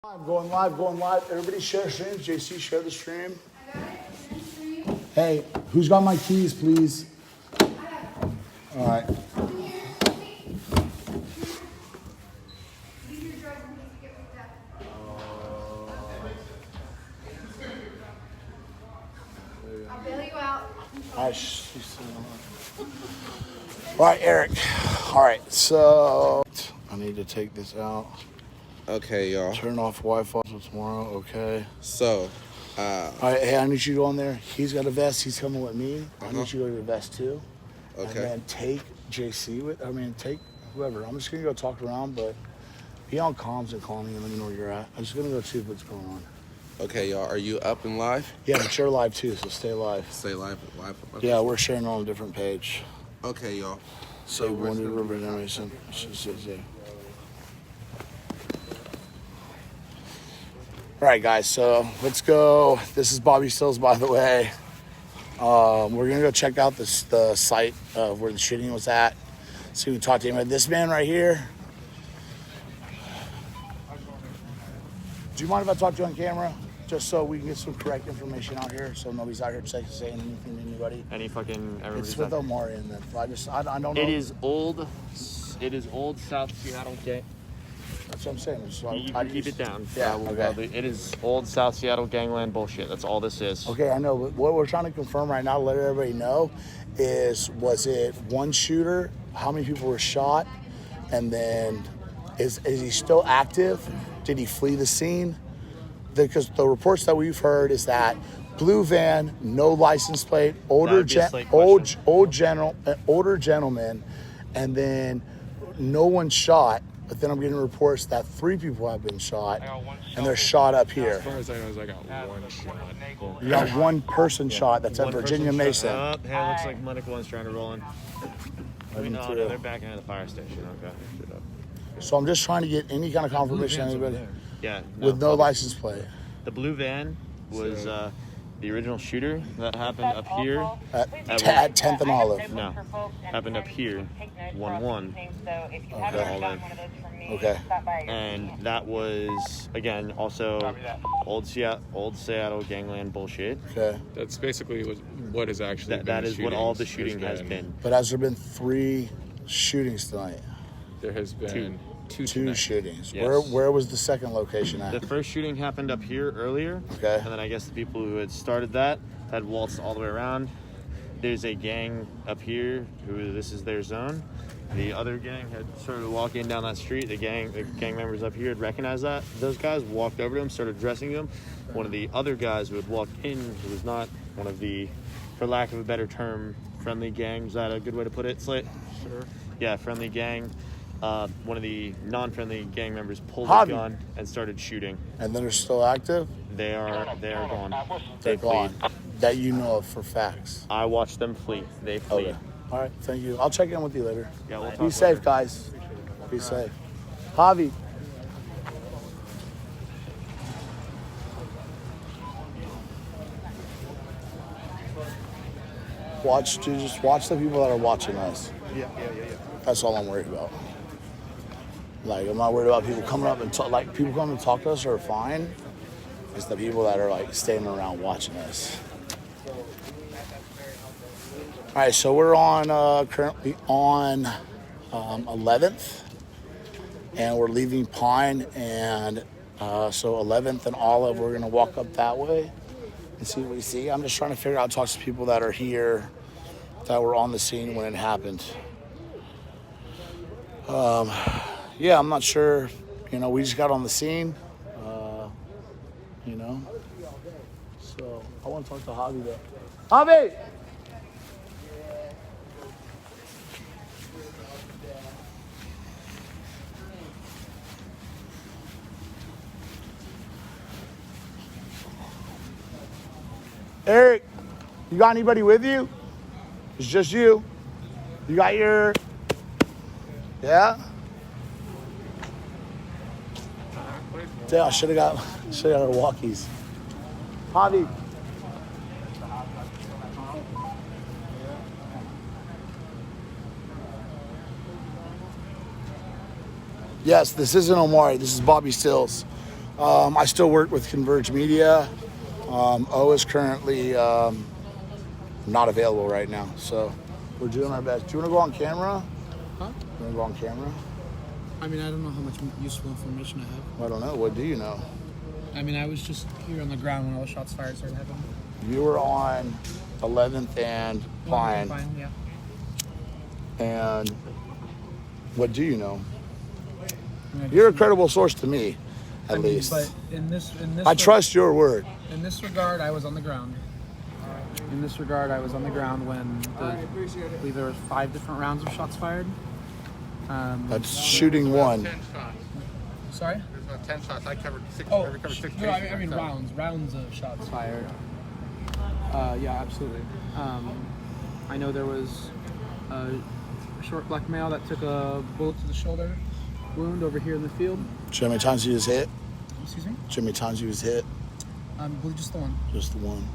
Going live. Everybody share streams. JC, share the stream. Hey, who's got my keys, please? All right. I'll bail you out. All right, Eric. All right, so I need to take this out. Okay, y'all. Turn off Wi-Fi till tomorrow. Okay. So, all right. Hey, I need you to go on there. He's got a vest. He's coming with me. I need you to go to your vest too. Okay. And then take JC with. Take whoever. I'm just gonna go talk around, but be on comms and call me and let me know where you're at. I'm just gonna go see what's going on. Okay, y'all. Are you up and live? Yeah, but you're live too, so stay live. Stay live. Okay. Yeah, we're sharing on a different page. Okay, y'all. So one to River Generation. All right, guys, so let's go. This is Bobbie Stills, by the way. We're going to go check out the site of where the shooting was at. So we can talk to him about this man right here. Do you mind if I talk to you on camera? Just so we can get some correct information out here, so nobody's out here saying anything to anybody. It's with Omari and then I don't know. It is old South Seattle gang. That's what I'm saying. So You can keep it down. Yeah, okay. It is old South Seattle gangland bullshit. That's all this is. Okay, I know, but what we're trying to confirm right now, to let everybody know, was it one shooter? How many people were shot? And then, is he still active? Did he flee the scene? Because the reports that we've heard is that blue van, no license plate, older gentleman, and then no one shot. But then I'm getting reports that 3 people have been shot, and they're shot up here. As far as I know, I got one shot. You got one person shot. That's at Virginia Mason. Hey, it looks like Munich one's trying to roll in. No, they're backing out of the fire station. Okay. So I'm just trying to get any kind of confirmation. Anybody? Yeah. With no license plate. The blue van was the original shooter that happened up here at 10th and Olive. No, happened up here, 1-1. Okay. And that was again also old Seattle gangland bullshit. Okay. That's basically what is actually that is what all the shooting has been. But has there been 3 shootings tonight? There has been two shootings. Yes. Where was the second location at? The first shooting happened up here earlier. Okay. And then I guess the people who had started that had waltzed all the way around. There's a gang up here who this is their zone. The other gang had started walking down that street. The gang members up here had recognized that. Those guys walked over to him, started addressing him. One of the other guys who had walked in, who was not one of the, for lack of a better term, friendly gang. Is that a good way to put it, Slate? Sure. Yeah, friendly gang. One of the non-friendly gang members pulled his gun and started shooting. And they're still active? They are gone. They're gone. That you know of for facts. I watched them flee. They flee. Okay. All right, thank you. I'll check in with you later. Yeah, we'll talk Be safe, guys. Be safe. Javi. Just watch the people that are watching us. Yeah. That's all I'm worried about. Like, I'm not worried about people coming up and people come and talk to us are fine. It's the people that are like standing around watching us. All right, so we're on currently on 11th, and we're leaving Pine, and so 11th and Olive, we're gonna walk up that way and see what we see. I'm just trying to figure out, talk to people that are here, that were on the scene when it happened. Yeah, I'm not sure. We just got on the scene. So I want to talk to Javi though. Javi! Eric, you got anybody with you? It's just you. You got your... Yeah? Yeah, I should have got our walkies. Javi. Yes, this isn't Omari. This is Bobbie Stills. I still work with ConvergeMedia. O is currently not available right now, so we're doing our best. Do you want to go on camera? Huh? You want to go on camera? I mean, I don't know how much useful information I have. I don't know. What do you know? I mean, I was just here on the ground when all the shots fired started happening. You were on 11th and Pine. Yeah. And what do you know? I mean, You're a credible source to me, at I mean, least. But in this I trust your word. In this regard, I was on the ground. In this regard, I was on the ground when I believe there was 5 different rounds of shots fired. That's shooting one. 10 shots. Sorry? There's about 10 shots. I covered 6. Oh, I covered 6 no, I cases mean myself. rounds of shots fired. Yeah, absolutely. I know there was a short black male that took a bullet to the shoulder wound over here in the field. Do you know how many times he was hit? Excuse me? Do you know how many times he was hit? I believe just the one. Just the one.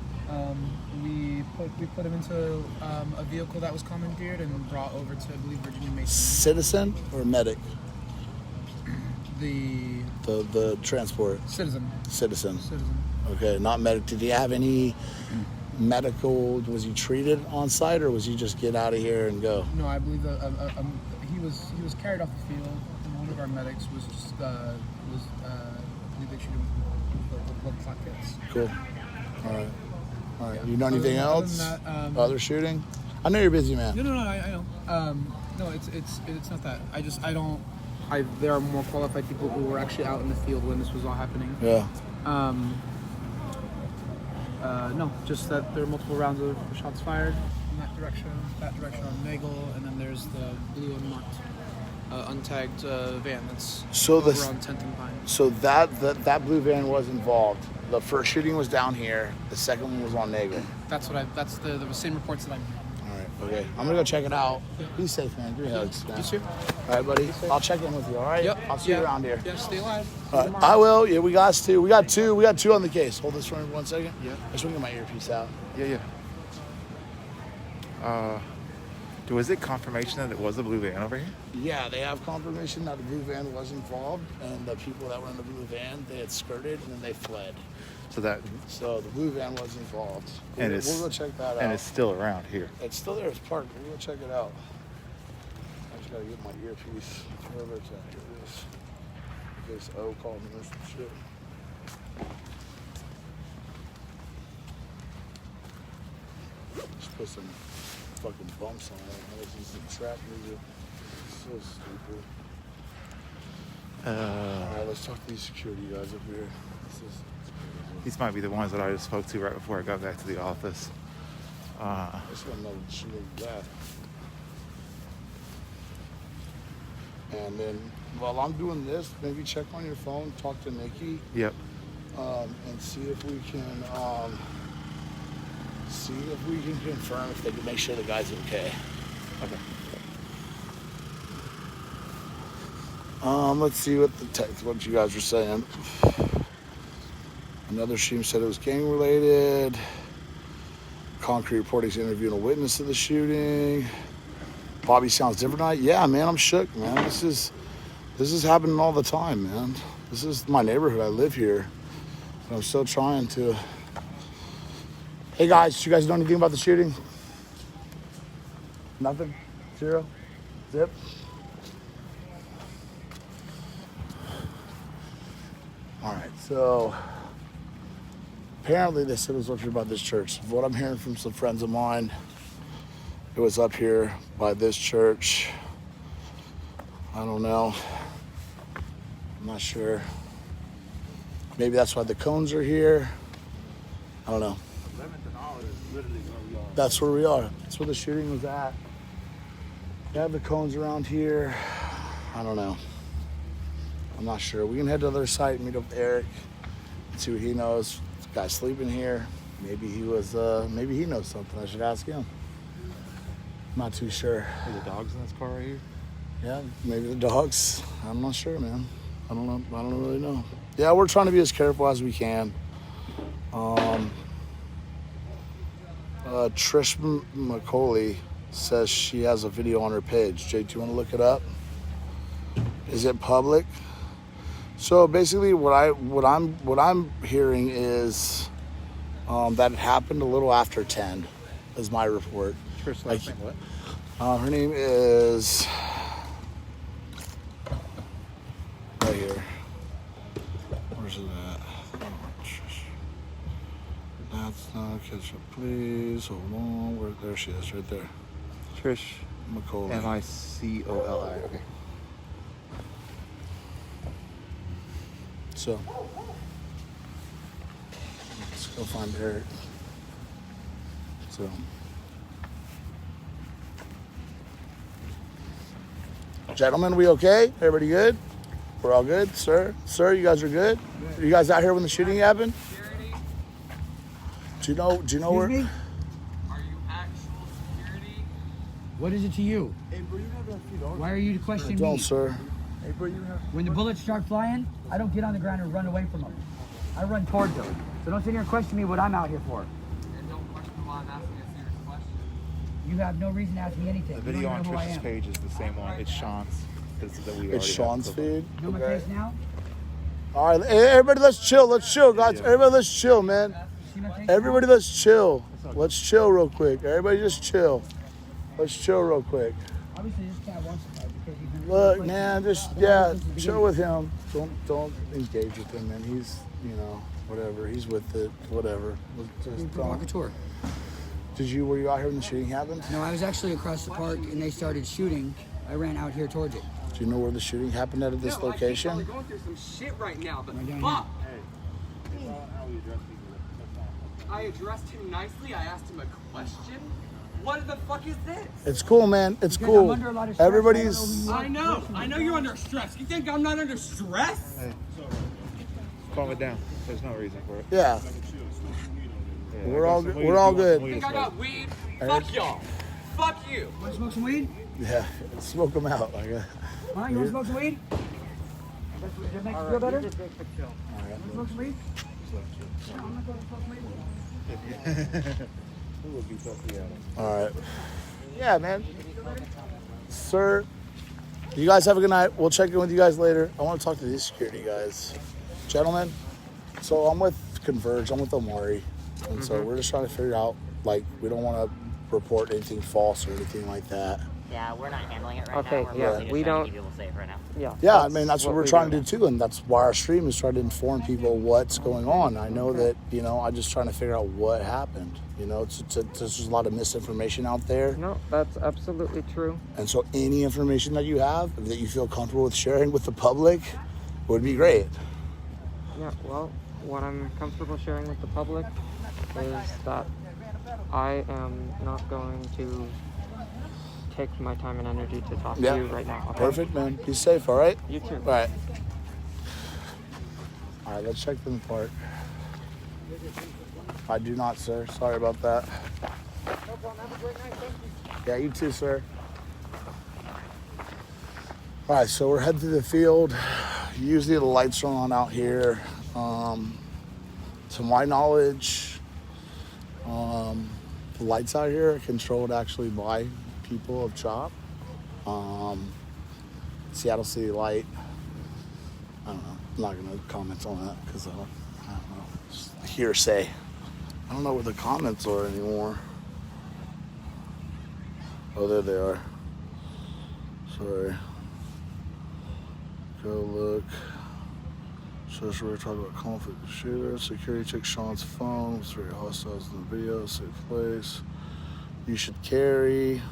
We put him into a vehicle that was commandeered and brought over to, I believe, Virginia Mason. Citizen or medic? The The transport. citizen. Citizen. Citizen. Okay, not medic. Did he have any medical? Was he treated on site, or was he just get out of here and go? No, I believe he was carried off the field, and one of our medics was just I believe they treated him with blood clot kits. Cool. All right. All right. Yeah. You know anything Other else? than that, Other shooting? I know you're busy, man. No, I know. No, it's not that. There are more qualified people who were actually out in the field when this was all happening. Yeah. No, just that there are multiple rounds of shots fired in that direction on Nagel, and then there's the blue unmarked, untagged van that's So over this- on 10th and Pine. So that blue van was involved. The first shooting was down here. The second one was on Nagel. That's the same reports that I'm hearing. All right. Okay. I'm gonna go check it out. Be safe, man. Give me hugs. Man. You too? All right, buddy. I'll check in with you. All right. Yep. I'll see you around here. Yeah, stay alive. All right. I will. Yeah, we got two. We got two on the case. Hold this for me 1 second. Yeah. I just want to get my earpiece out. Yeah. Was it confirmation that it was a blue van over here? Yeah, they have confirmation that the blue van was involved, and the people that were in the blue van, they had skirted and then they fled. So that, So the blue van was involved. And We'll it's- go check that out. and it's still around here. It's still there. It's parked. We'll go check it out. I just gotta get my earpiece. Wherever it's at. Here it is. In case O called me or some shit. Just put some fucking bumps on it. This is some trap music. It's so stupid. Alright, let's talk to these security guys up here. These might be the ones that I just spoke to right before I got back to the office. I just want to know what shooting that. And then while I'm doing this, maybe check on your phone, talk to Nikki, Yep. and see if we can confirm if they can make sure the guy's okay. Okay. Let's see what you guys were saying. Another stream said it was gang related. Concrete reporting interviewing a witness to the shooting. Bobbie sounds different tonight. Yeah, man, I'm shook, man. This is happening all the time, man. This is my neighborhood. I live here. But I'm still trying to. Hey guys, you guys know anything about the shooting? Nothing? Zero? Zip? All right, so apparently they said it was up here by this church. What I'm hearing from some friends of mine, it was up here by this church. I don't know. I'm not sure. Maybe that's why the cones are here. I don't know. 11th and all is literally where we are. That's where we are. That's where the shooting was at. They have the cones around here. I don't know. I'm not sure. We can head to the other site and meet up with Eric and see what he knows. This guy's sleeping here. Maybe he knows something. I should ask him. Not too sure. Are the dogs in this car right here? Yeah, maybe the dogs. I'm not sure, man. I don't know. I don't really know. Yeah, we're trying to be as careful as we can. Trish McCauley says she has a video on her page. Jay, do you want to look it up? Is it public? So basically, what I'm hearing is that it happened a little after 10, is my report. Trish last name what? Her name is right here. Where's it at? That's not catch up, please. Hold on. There she is, right there. Trish McCollum. Micoli. Okay. So let's go find Eric. So gentlemen, we okay? Everybody good? We're all good, sir. Sir, you guys are good? You guys out here when the shooting happened? Do you know where? Me? Are you actual security? What is it to you? Hey, bro, you have a few dollars. Why are you questioning Don't, me? sir. Hey, bro, you have. When the bullets start flying, I don't get on the ground and run away from them. I run towards them. So don't sit here and question me what I'm out here for. And don't question why I'm asking a serious question. You have no reason to ask me anything. The video on Trish's page is the same one. It's Sean's. It's Sean's feed. You know my face now? All right, hey, everybody, let's chill. Let's chill, guys. Everybody, let's chill, man. See my face Everybody, let's chill. Let's chill real quick. Everybody, just chill. Let's chill real quick. now? Obviously, this cat wants to fight because he's been Look, man, just chill with him. Don't engage with him, man. He's, whatever. He's with it. Whatever. Just provocateur. Were you out here when the shooting happened? No, I was actually across the park and they started shooting. I ran out here towards it. Do you know where the shooting happened at this location? We're going through some shit right now, but Right down fuck! I addressed him nicely. I asked him a question. What the fuck is this? It's cool, man. It's Because cool. I'm under a lot of stress. Everybody's. I know you're under stress. You think I'm not under stress? Hey, calm it down. There's no reason for it. Yeah. Yeah, We're I all got some good. weed We're if all you want good. some weed Think to I got smoke. weed? Fuck y'all. Fuck you. Want to smoke some weed? Yeah. Smoke them out. Like that. Huh? You want to smoke some weed? Does that make you feel better? You want to smoke some weed? No, I'm not going to smoke weed. Who will beat up the other? All right. Yeah, man. Sir, you guys have a good night. We'll check in with you guys later. I want to talk to these security guys. Gentlemen, so I'm with Converge. I'm with Omari. And so we're just trying to figure out, we don't want to report anything false or anything like that. Yeah, we're not handling it right Okay, now. We're yeah, mostly just we trying don't- to keep people safe right now. Yeah, I mean, that's what we're trying to do too. And that's why our stream is trying to inform people what's going on. I know that, I'm just trying to figure out what happened. There's a lot of misinformation out there. No, that's absolutely true. And so any information that you have that you feel comfortable with sharing with the public would be great. Yeah, well, what I'm comfortable sharing with the public is that I am not going to take my time and energy to talk to you right now. Okay? Perfect, man. Be safe, all right? You too. All right. All right, let's check them apart. I do not, sir. Sorry about that. No problem. Have a great night. Thank you. Yeah, you too, sir. All right, so we're heading to the field. Usually the lights are on out here. To my knowledge, the lights out here are controlled actually by people of CHOP. Seattle City Light. I don't know. I'm not going to comment on that because I don't know. It's hearsay. I don't know where the comments are anymore. Oh, there they are. Sorry. Go look. So we're talking about conflict with shooter. Security took Sean's phone. Was very hostile in the video. Safe place. You should carry.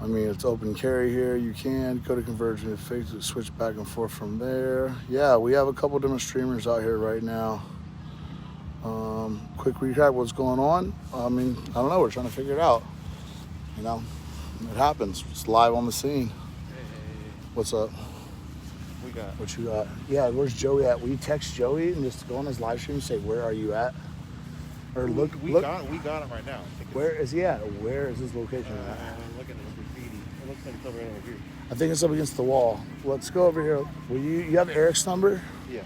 I mean, it's open carry here. You can go to ConvergeMedia, Facebook, switch back and forth from there. Yeah, we have a couple different streamers out here right now. Quick recap, what's going on? I mean, I don't know. We're trying to figure it out. It happens. It's live on the scene. What's up? We got. What you got? Yeah, where's Joey at? Will you text Joey and just go on his live stream and say, where are you at? Or look. We got him right now. Where is he at? Where is his location at? I'm looking at the graffiti. It looks like it's over here. I think it's up against the wall. Let's go over here. Will you have Eric's number? Yeah.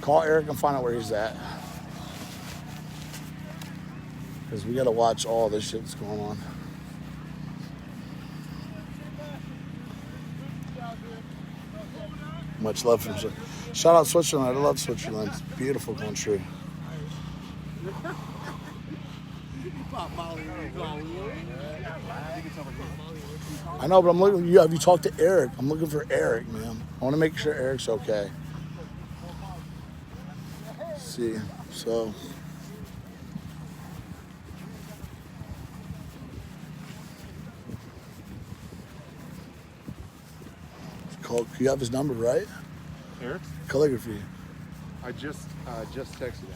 Call Eric and find out where he's at. Because we got to watch all this shit that's going on. Much love from Switzerland. Shout out Switzerland. I love Switzerland. It's a beautiful country. I know, but I'm looking. Have you talked to Eric? I'm looking for Eric, man. I want to make sure Eric's okay. Let's see, so. You have his number, right? Eric? Calligraphy. I just texted him.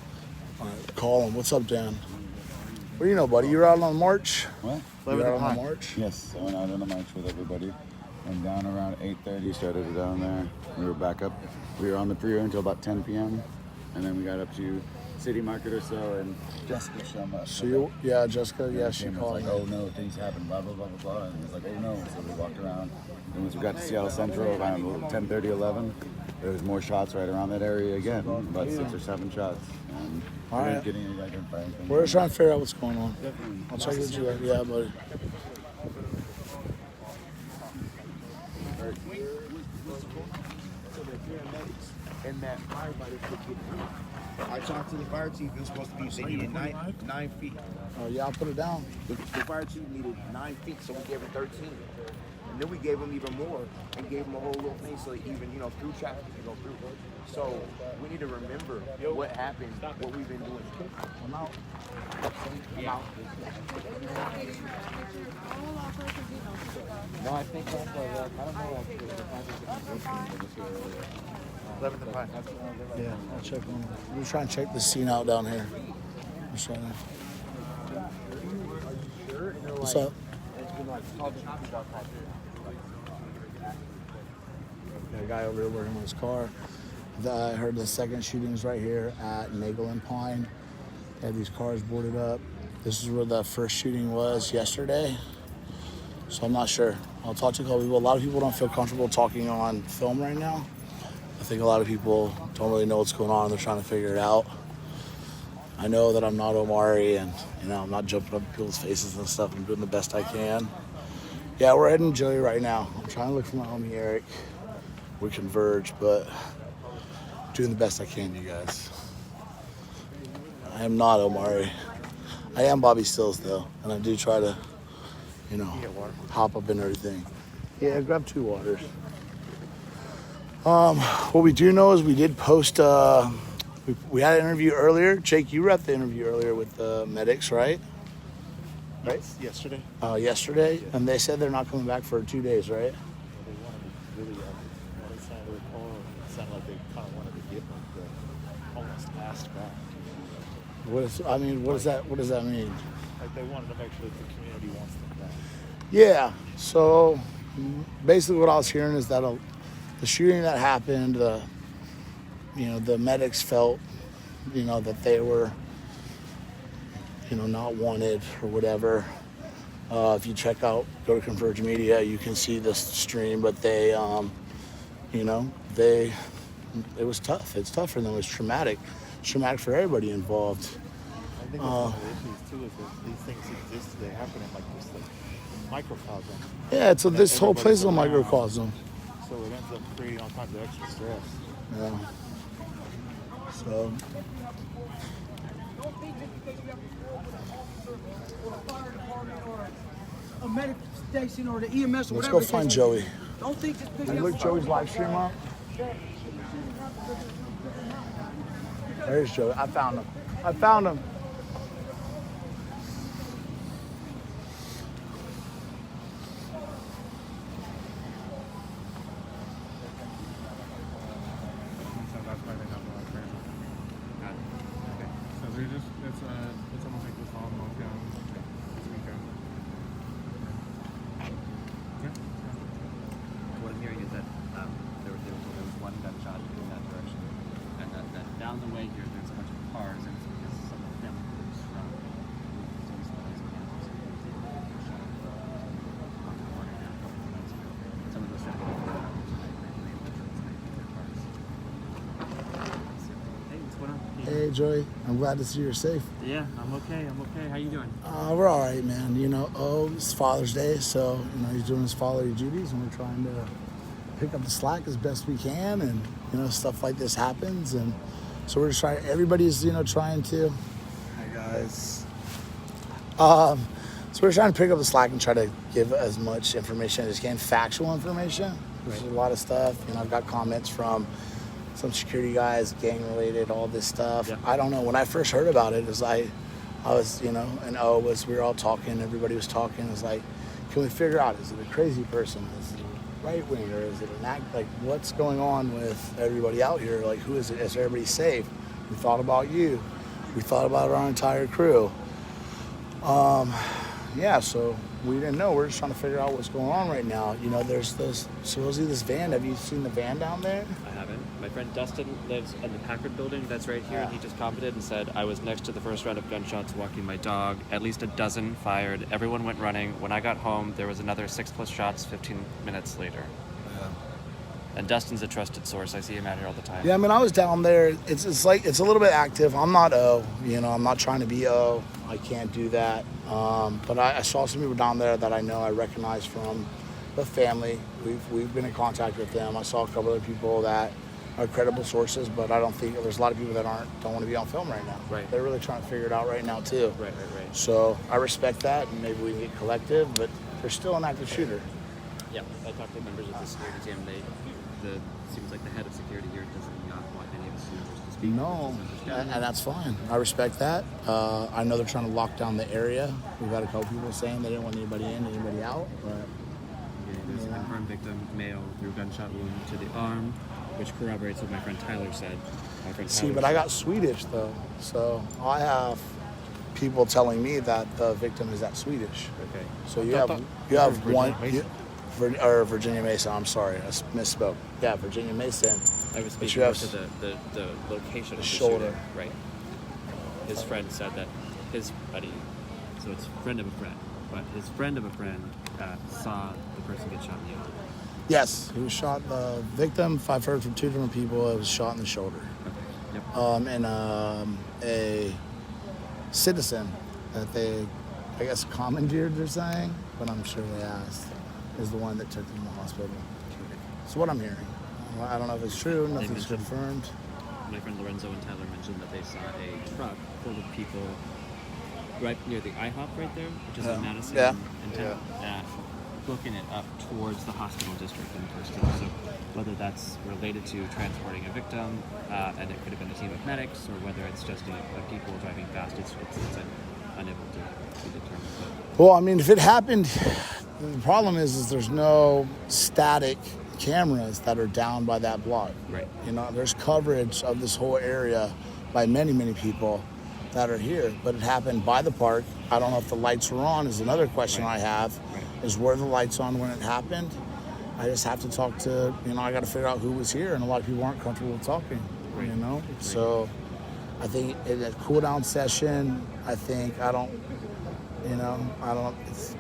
All right, call him. What's up, Dan? What do you know, buddy? You were out on the march? What? You were out on the march? Yes, I went out on the march with everybody. Went down around 8:30, started it down there. We were back up. We were on the pre-air until about 10 p.m. And then we got up to City Market or so, and Jessica showed up. So Jessica, yeah, she called like, me. oh no, things happen, blah, blah, blah, blah, blah. And it was like, oh no. So we walked around. And once we got to Seattle Central around 10:30, 11, there was more shots right around that area again, about 6 or 7 shots. And All we right. didn't get any identifying anything. We're just trying to figure out what's going on. Definitely. I'll check with you. Yeah, buddy. And that firefighter could get I talked to the fire chief. It was supposed to be they needed 9 feet. Oh yeah, I'll put it down. The fire chief needed 9 feet, so we gave him 13. And then we gave him even more and gave him a whole little thing so that even through traffic can go through. So we need to remember what happened, what we've been doing. I'm out. No, I think that's I don't know. 11th and Pine. Yeah, I'll check on it. We're trying to check the scene out down here. What's up? Got a guy over here working on his car. I heard the second shooting is right here at Nagel and Pine. They had these cars boarded up. This is where the first shooting was yesterday. So I'm not sure. I'll talk to a couple people. A lot of people don't feel comfortable talking on film right now. I think a lot of people don't really know what's going on. They're trying to figure it out. I know that I'm not Omari, and I'm not jumping up in people's faces and stuff. I'm doing the best I can. Yeah, we're heading to Joey right now. I'm trying to look for my homie Eric. We Converge, but doing the best I can, you guys. I am not Omari. I am Bobbie Stills though, and I do try to, hop up and everything. Yeah, grab 2 waters. What we do know is we did post. We had an interview earlier. Jake, you were at the interview earlier with the medics, right? Right. Yesterday. Yesterday, and they said they're not coming back for 2 days, right? They wanted to really, it sounded like they kind of wanted to get the almost asked back. What does that mean? Like they wanted to make sure that the community wants them back. Yeah. So basically, what I was hearing is that the shooting that happened, the medics felt, that they were, not wanted or whatever. If you check out, go to ConvergeMedia, you can see this stream, but they, it was tough. It's tough for them. It was traumatic. It's traumatic for everybody involved. I think that's one of the issues too, is that these things exist. They happen in like this microcosm. Yeah, so this whole place is a microcosm. So it ends up creating all kinds of extra stress. Yeah. So. A medic station or the EMS or Let's whatever. go find Joey. Don't think just because Can you look Joey's live stream up? There's Joey. I found him. It's almost like this all moved down this weekend. What I'm hearing is that there was one gunshot in that direction, and that down the way here there's a bunch of cars, and it's because some of them groups from some of those Hey, what's going on? Hey, Joey. I'm glad to see you're safe. Yeah, I'm okay. How you doing? We're all right, man. It's Father's Day, so he's doing his fatherly duties, and we're trying to pick up the slack as best we can, and stuff like this happens, and so we're just trying. Everybody's trying to. Hi guys. So we're trying to pick up the slack and try to give as much information as can, factual information. There's a lot of stuff. I've got comments from some security guys, gang related, all this stuff. Yeah. I don't know. When I first heard about it, I was, we were all talking, everybody was talking. It was like, can we figure out, is it a crazy person? Is it a right wing, or is it an act? Like, what's going on with everybody out here? Like, who is it? Is everybody safe? We thought about you. We thought about our entire crew. So we didn't know. We're just trying to figure out what's going on right now. There's supposedly this van. Have you seen the van down there? I haven't. My friend Dustin lives in the Packard building that's right here, and he just commented and said, I was next to the first round of gunshots walking my dog. At least a dozen fired. Everyone went running. When I got home, there was another 6+ shots 15 minutes later. And Dustin's a trusted source. I see him out here all the time. Yeah, I was down there. It's a little bit active. I'm not I'm not trying to be I can't do that. But I saw some people down there that I recognize from the family. We've been in contact with them. I saw a couple of people that are credible sources, but I don't think there's a lot of people that don't want to be on film right now. Right. They're really trying to figure it out right now too. Right. So I respect that, and maybe we can get collective, but there's still an active shooter. Yeah, I talked to members of the security team. Seems like the head of security here does not want any of his members to speak. No, and that's fine. I respect that. I know they're trying to lock down the area. We've had a couple people saying they didn't want anybody in, anybody out. But there's a confirmed victim, male, through gunshot wound to the arm, which corroborates what my friend Tyler said. But I got Swedish though, so I have people telling me that the victim is at Swedish. Okay. So you have one. Virginia Mason. I'm sorry, I misspoke. Yeah, Virginia Mason. I was speaking to the location of the shoulder. Shooter, right. His friend said that his buddy, so it's friend of a friend, but his friend of a friend saw the person get shot in the arm. Yes, he was shot. The victim, I've heard from two different people, it was shot in the shoulder. Okay. Yep. And a citizen that they, I guess, commandeered, they're saying, but I'm sure they asked, is the one that took them to the hospital. That's what I'm hearing. I don't know if it's true, nothing's confirmed. My friend Lorenzo and Tyler mentioned that they saw a truck full of people right near the IHOP right there, which is in Madison and town, booking it up towards the hospital district in Preston. So whether that's related to transporting a victim, and it could have been a team of medics, or whether it's just a people driving fast, it's unable to be determined. Well, if it happened, the problem is there's no static cameras that are down by that block. Right. There's coverage of this whole area by many, many people that are here, but it happened by the park. I don't know if the lights were on is another question I have. Is were the lights on when it happened? I just have to talk to, I got to figure out who was here, and a lot of people aren't comfortable talking, So I think in a cool down session, it's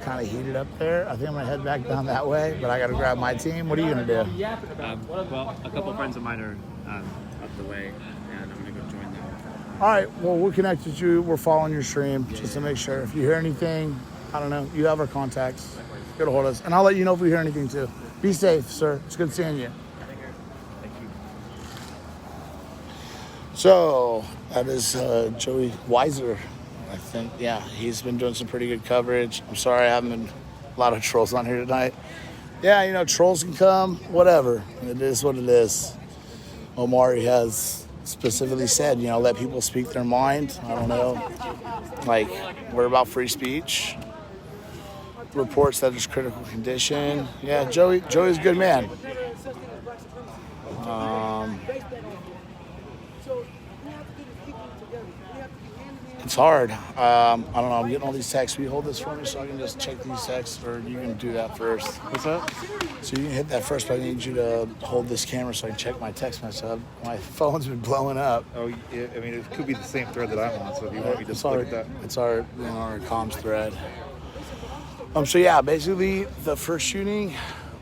kind of heated up there. I think I'm going to head back down that way, but I got to grab my team. What are you going to do? Well, a couple of friends of mine are up the way, and I'm going to go join them. All right, well, we're connected with you. We're following your stream just to make sure. If you hear anything, I don't know, you have our contacts. Get a hold of us, and I'll let you know if we hear anything too. Be safe, sir. It's good seeing you. Thank you. So that is Joey Weiser, I think. Yeah, he's been doing some pretty good coverage. I'm sorry I haven't been a lot of trolls on here tonight. Yeah, trolls can come, whatever. It is what it is. Omari has specifically said, let people speak their mind. I don't know. We're about free speech. Reports that there's critical condition. Yeah, Joey's a good man. It's hard. I don't know. I'm getting all these texts. Will you hold this for me so I can just check these texts, or you can do that first? What's that? So you can hit that first, but I need you to hold this camera so I can check my text message. My phone's been blowing up. Oh, yeah, it could be the same thread that I'm on, so if you want me to just look at that. It's our comms thread. So yeah, basically the first shooting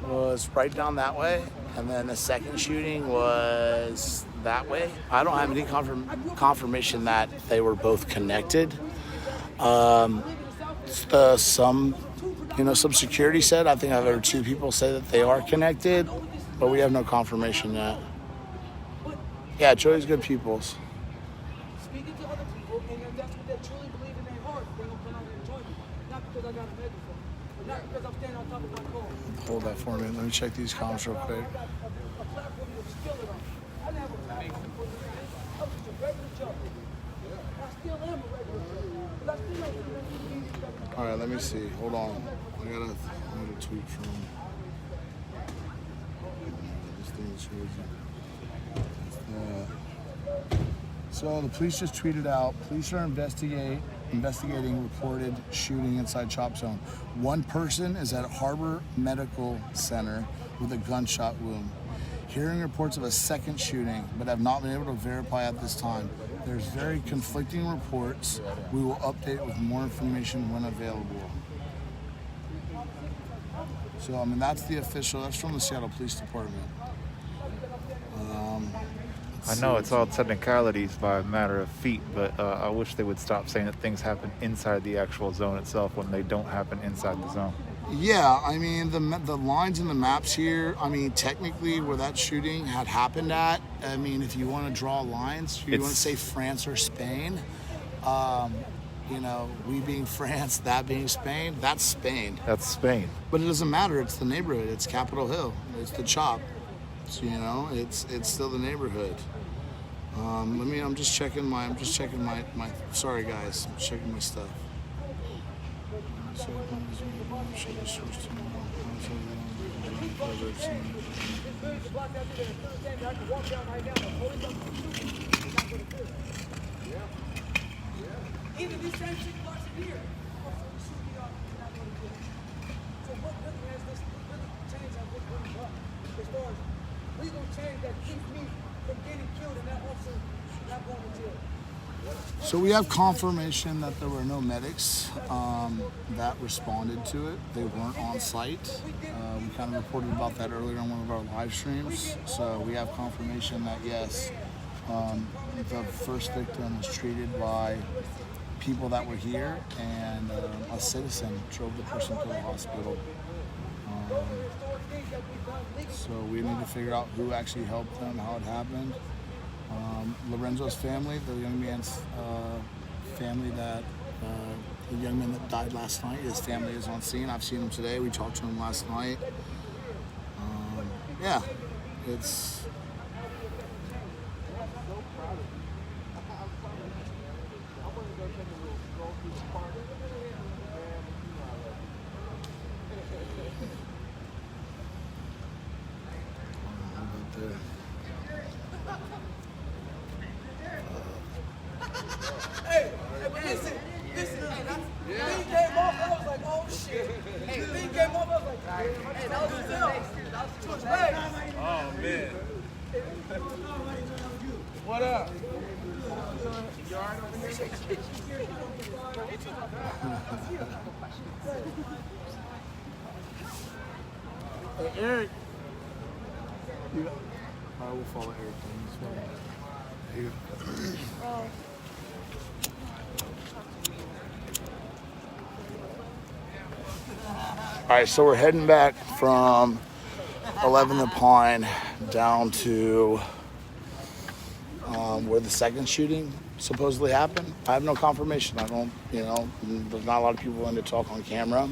was right down that way, and then the second shooting was that way. I don't have any confirmation that they were both connected. Some security said, I think I've heard two people say that they are connected. but we have no confirmation yet. Yeah, Joey's good peoples. Speaking to other people, and if that's what they truly believe in their heart, they're gonna come out and join me. Not because I got a megaphone, not because I'm standing on top of my goal. Hold that for me. Let me check these comments real quick. A platform to skill it on. I didn't have a platform for this. I was just a regular Joe. I still am a regular Joe. But I still ain't doing anything. All right, let me see. Hold on. I got a tweet from. This thing is crazy. So the police just tweeted out, police are investigating reported shooting inside Chop Zone. One person is at Harbor Medical Center with a gunshot wound. Hearing reports of a second shooting, but have not been able to verify at this time. There's very conflicting reports. We will update with more information when available. So, I mean, that's the official, that's from the Seattle Police Department. I know it's all technicalities by a matter of feet, but I wish they would stop saying that things happen inside the actual zone itself when they don't happen inside the zone. Yeah, I mean, the lines in the maps here, I mean, technically where that shooting had happened at, I mean, if you want to draw lines, you want to say France or Spain, you know, we being France, that being Spain, that's Spain. That's Spain. But it doesn't matter, it's the neighborhood, it's Capitol Hill, it's the Chop. So, you know, it's still the neighborhood. I'm just checking my, sorry guys, I'm checking my stuff. Even these same 6 blocks in here. So what really has this really changed how this brings up? As far as legal change that keeps me from getting killed and that officer not going to jail. So we have confirmation that there were no medics that responded to it. They weren't on site. We kind of reported about that earlier on one of our live streams. So we have confirmation that yes, the first victim was treated by people that were here, and a citizen drove the person to the hospital. So we need to figure out who actually helped them, how it happened. Lorenzo's family, the young man's family that, the young man that died last night, his family is on scene. I've seen him today. We talked to him last night. Yeah, it's... Hey, but listen, hey, thing came off, I was like, oh shit. Hey, thing came off, I was like, hey, that was his legs. Oh, man. What up? Hey, Eric. I will follow Eric then. Oh. All right, so we're heading back from 11th and Pine down to where the second shooting supposedly happened. I have no confirmation. I don't, you know, there's not a lot of people willing to talk on camera.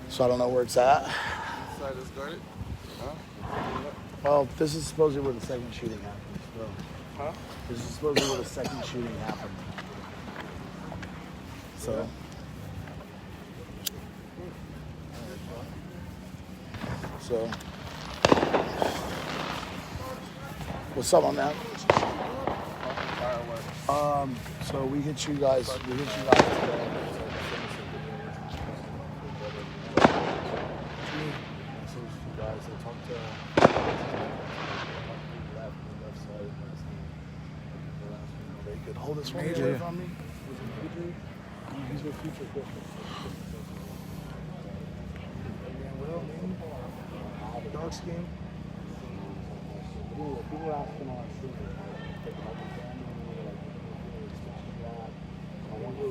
So I don't know where it's at. Well, this is supposedly where the second shooting happened. So. This is supposedly where the second shooting happened. So. So, what's up on that? So we hit you guys today. Very good. Hold this one here on me. He's with Future Equipment. Dark skin. People are asking on our street.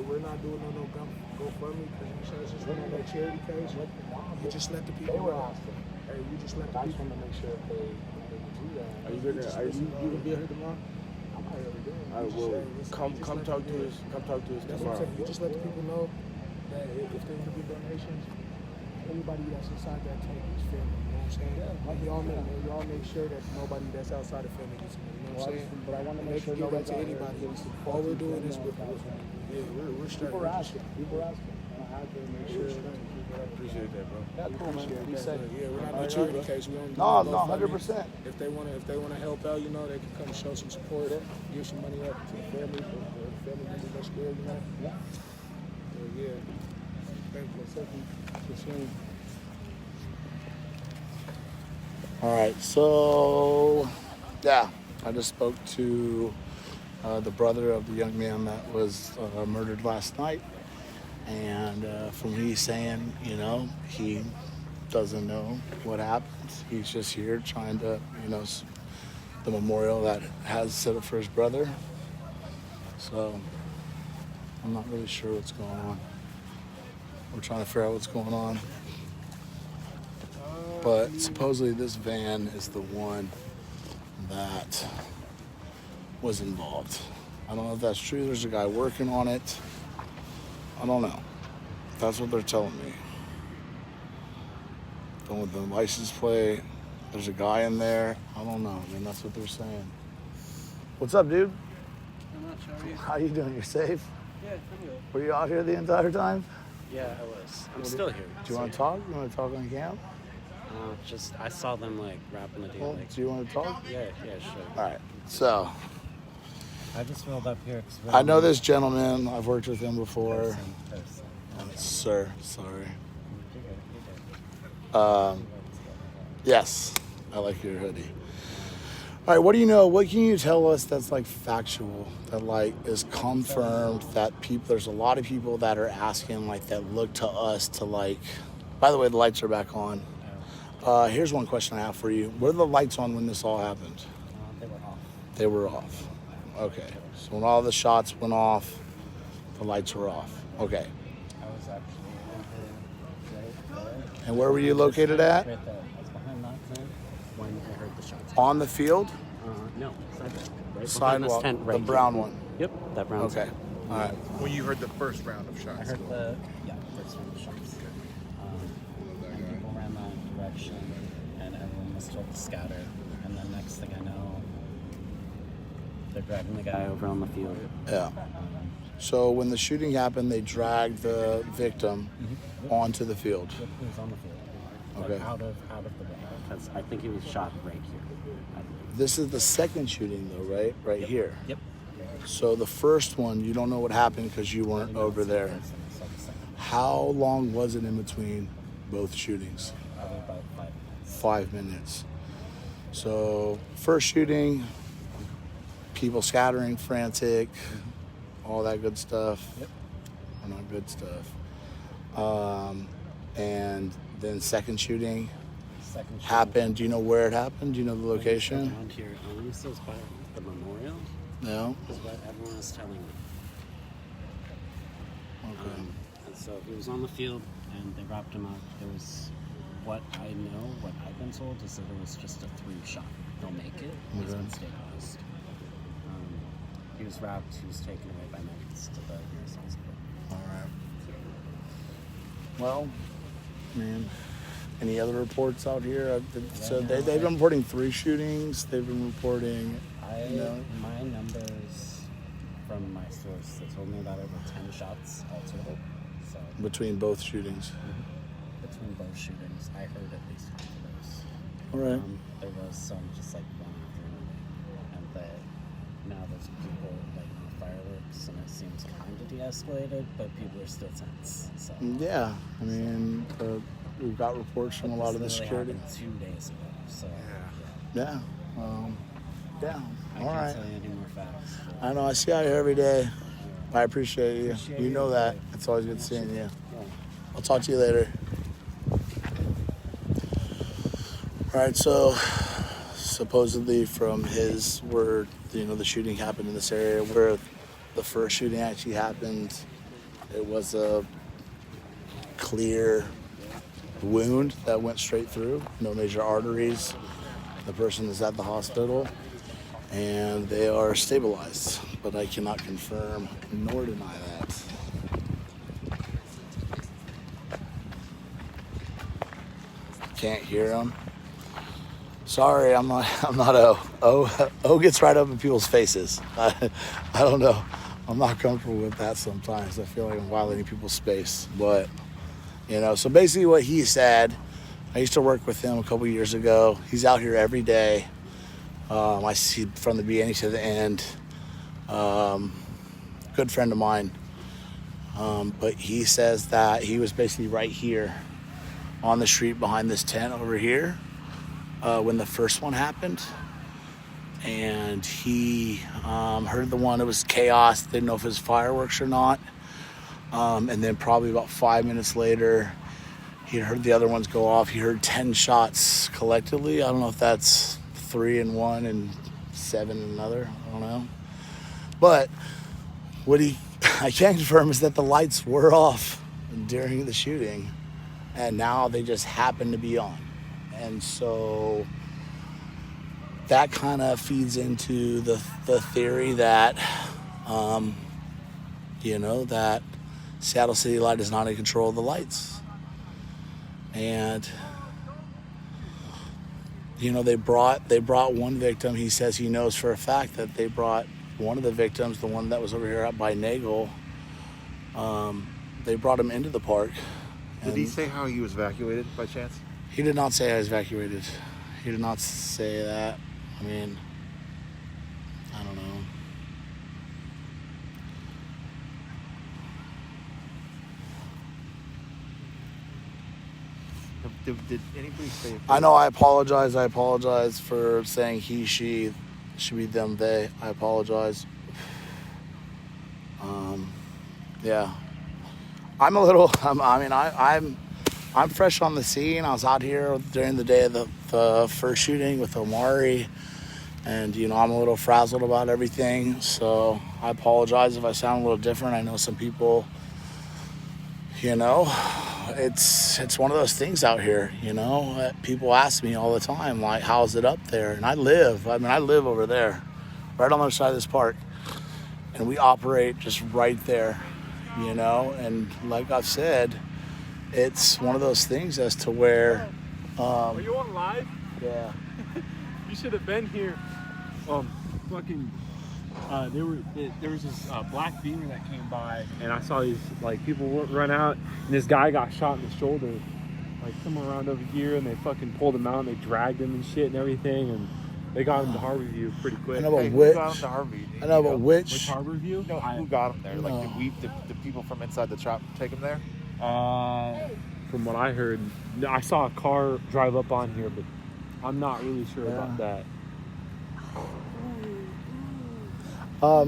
We're not doing no GoFundMe because you just went on that charity page. You just let the people know. Hey, you just let the people. I just want to make sure if they do that. Are you gonna be here tomorrow? I'm not every day. All right, well, come talk to us. Come talk to us That's what I'm tomorrow. saying. You just let the people know that if they want to give donations, anybody that's inside that tank is family. You know what I'm saying? Like we all make sure that nobody that's outside the family gets money. You know what I'm saying? But I want to make sure nobody to anybody. All we're doing is we're straight. People are asking. And I have to make sure. Appreciate that, bro. Yeah, cool, man. Be safe. Yeah, we're not All in a right, charity bro. case. We don't. No, do 100%. If they wanna help out, you know, they can come show some support, give some money up to the family, for the family members that's there, you know. Yeah. Thank you. All right, so yeah, I just spoke to the brother of the young man that was murdered last night, and from what he's saying, you know, he doesn't know what happened. He's just here trying to, you know, the memorial that has set up for his brother. So I'm not really sure what's going on. We're trying to figure out what's going on. But supposedly this van is the one that was involved. I don't know if that's true. There's a guy working on it. I don't know. That's what they're telling me. Going with the license plate. There's a guy in there. I don't know. I mean, that's what they're saying. What's up, dude? I'm not sure. How you doing? You safe? Yeah, I'm good. Were you out here the entire time? Yeah, I was. I'm still here. Do you want to talk? You want to talk on cam? Just I saw them like wrapping the deal. Well, do you want to talk? Yeah, sure. All right. So I just rolled up here. I know this gentleman. I've worked with him before. Sir, sorry. Yes, I like your hoodie. All right, what do you know? What can you tell us that's like factual, that like is confirmed, that people, there's a lot of people that are asking, like, that look to us to like, by the way, the lights are back on. Here's one question I have for you. Were the lights on when this all happened? They were off. They were off. Okay. So when all the shots went off, the lights were off. Okay. I was actually right there. And where were you located at? Right there. I was behind that tent when I heard the shots. On the field? No, sidewalk. Right Sidewalk, behind this tent, the right brown here. one. Yep, that brown. Okay. tent. All right. When you heard the first round of shots. I heard first round of shots. And people ran that direction, and everyone was told to scatter. And then next thing I know, they're dragging the guy over on the field. Yeah. So when the shooting happened, they dragged the victim onto the field. Yep, he was on the field. Okay. Out of the way. Because I think he was shot right here. This is the second shooting, though, right? Right Yep. here. Yep. So the first one, you don't know what happened because you weren't over there. How long was it in between both shootings? Probably about 5 minutes. 5 minutes. So first shooting, people scattering, frantic, all that good stuff. Yep. Or not good stuff. And then second shooting happened. Do you know where it happened? Do you know the location? Around here. This is by the memorial. No. Is what everyone is telling me. Okay. And so he was on the field, and they wrapped him up. There was, what I know, what I've been told, is that it was just a 3-shot. They'll make it. He's been stabilized. He was wrapped. He was taken away by medics to the nearest hospital. All right. Well, man, any other reports out here? So they've been reporting 3 shootings. They've been reporting, My numbers from my source that told me about it were 10 shots all total. So between both shootings. between both shootings, I heard at least half of those. All right. There was some just like running through, and that now there's people lighting fireworks, and it seems kind of de-escalated, but people are still tense. So Yeah, I mean, we've got reports from a lot of the this security. happened 2 days ago. So Yeah. Yeah. I All can't right. tell you any more facts. I know. I see you out here every day. I appreciate you. You know that. It's always good seeing you. I'll talk to you later. All right. So, supposedly from his word, the shooting happened in this area where the first shooting actually happened. It was a clear wound that went straight through. No major arteries. The person is at the hospital, and they are stabilized. But I cannot confirm nor deny that. Can't hear them. Sorry, I'm not O gets right up in people's faces. I don't know. I'm not comfortable with that sometimes. I feel like I'm violating people's space. But, so basically what he said, I used to work with him a couple years ago. He's out here every day. I see from the beginning to the end. Good friend of mine. But he says that he was basically right here on the street behind this tent over here when the first one happened. And he heard the one, it was chaos, didn't know if it was fireworks or not. And then probably about 5 minutes later, he heard the other ones go off. He heard 10 shots collectively. I don't know if that's 3 in one and 7 in another. I don't know. But what I can confirm is that the lights were off during the shooting, and now they just happen to be on. And so that kind of feeds into the theory that, that Seattle City Light is not in control of the lights. And, they brought one victim. He says he knows for a fact that they brought one of the victims, the one that was over here by Nagel, they brought him into the park. Did he say how he was evacuated by chance? He did not say I was evacuated. He did not say that. I mean, I don't know. Did anybody say? I know. I apologize. I apologize for saying he, she, should be them, they. I apologize. Yeah. I'm a little. I'm fresh on the scene. I was out here during the day of the first shooting with Omari, and I'm a little frazzled about everything. So I apologize if I sound a little different. I know some people. It's one of those things out here. People ask me all the time, like, how's it up there? And I live over there, right on the other side of this park, and we operate just right there. And like I've said, it's one of those things as to where. Are you on live? Yeah. You should have been here. There was this black beamer that came by, and I saw these people run out, and this guy got shot in the shoulder, somewhere around over here, and they fucking pulled him out, and they dragged him and shit and everything, and they got him to Harborview pretty quick. I know, but who got him to Harborview? I know, but which Harborview? No, who got him there? The people from inside the shop take him there? From what I heard, I saw a car drive up on here, but I'm not really sure about that. But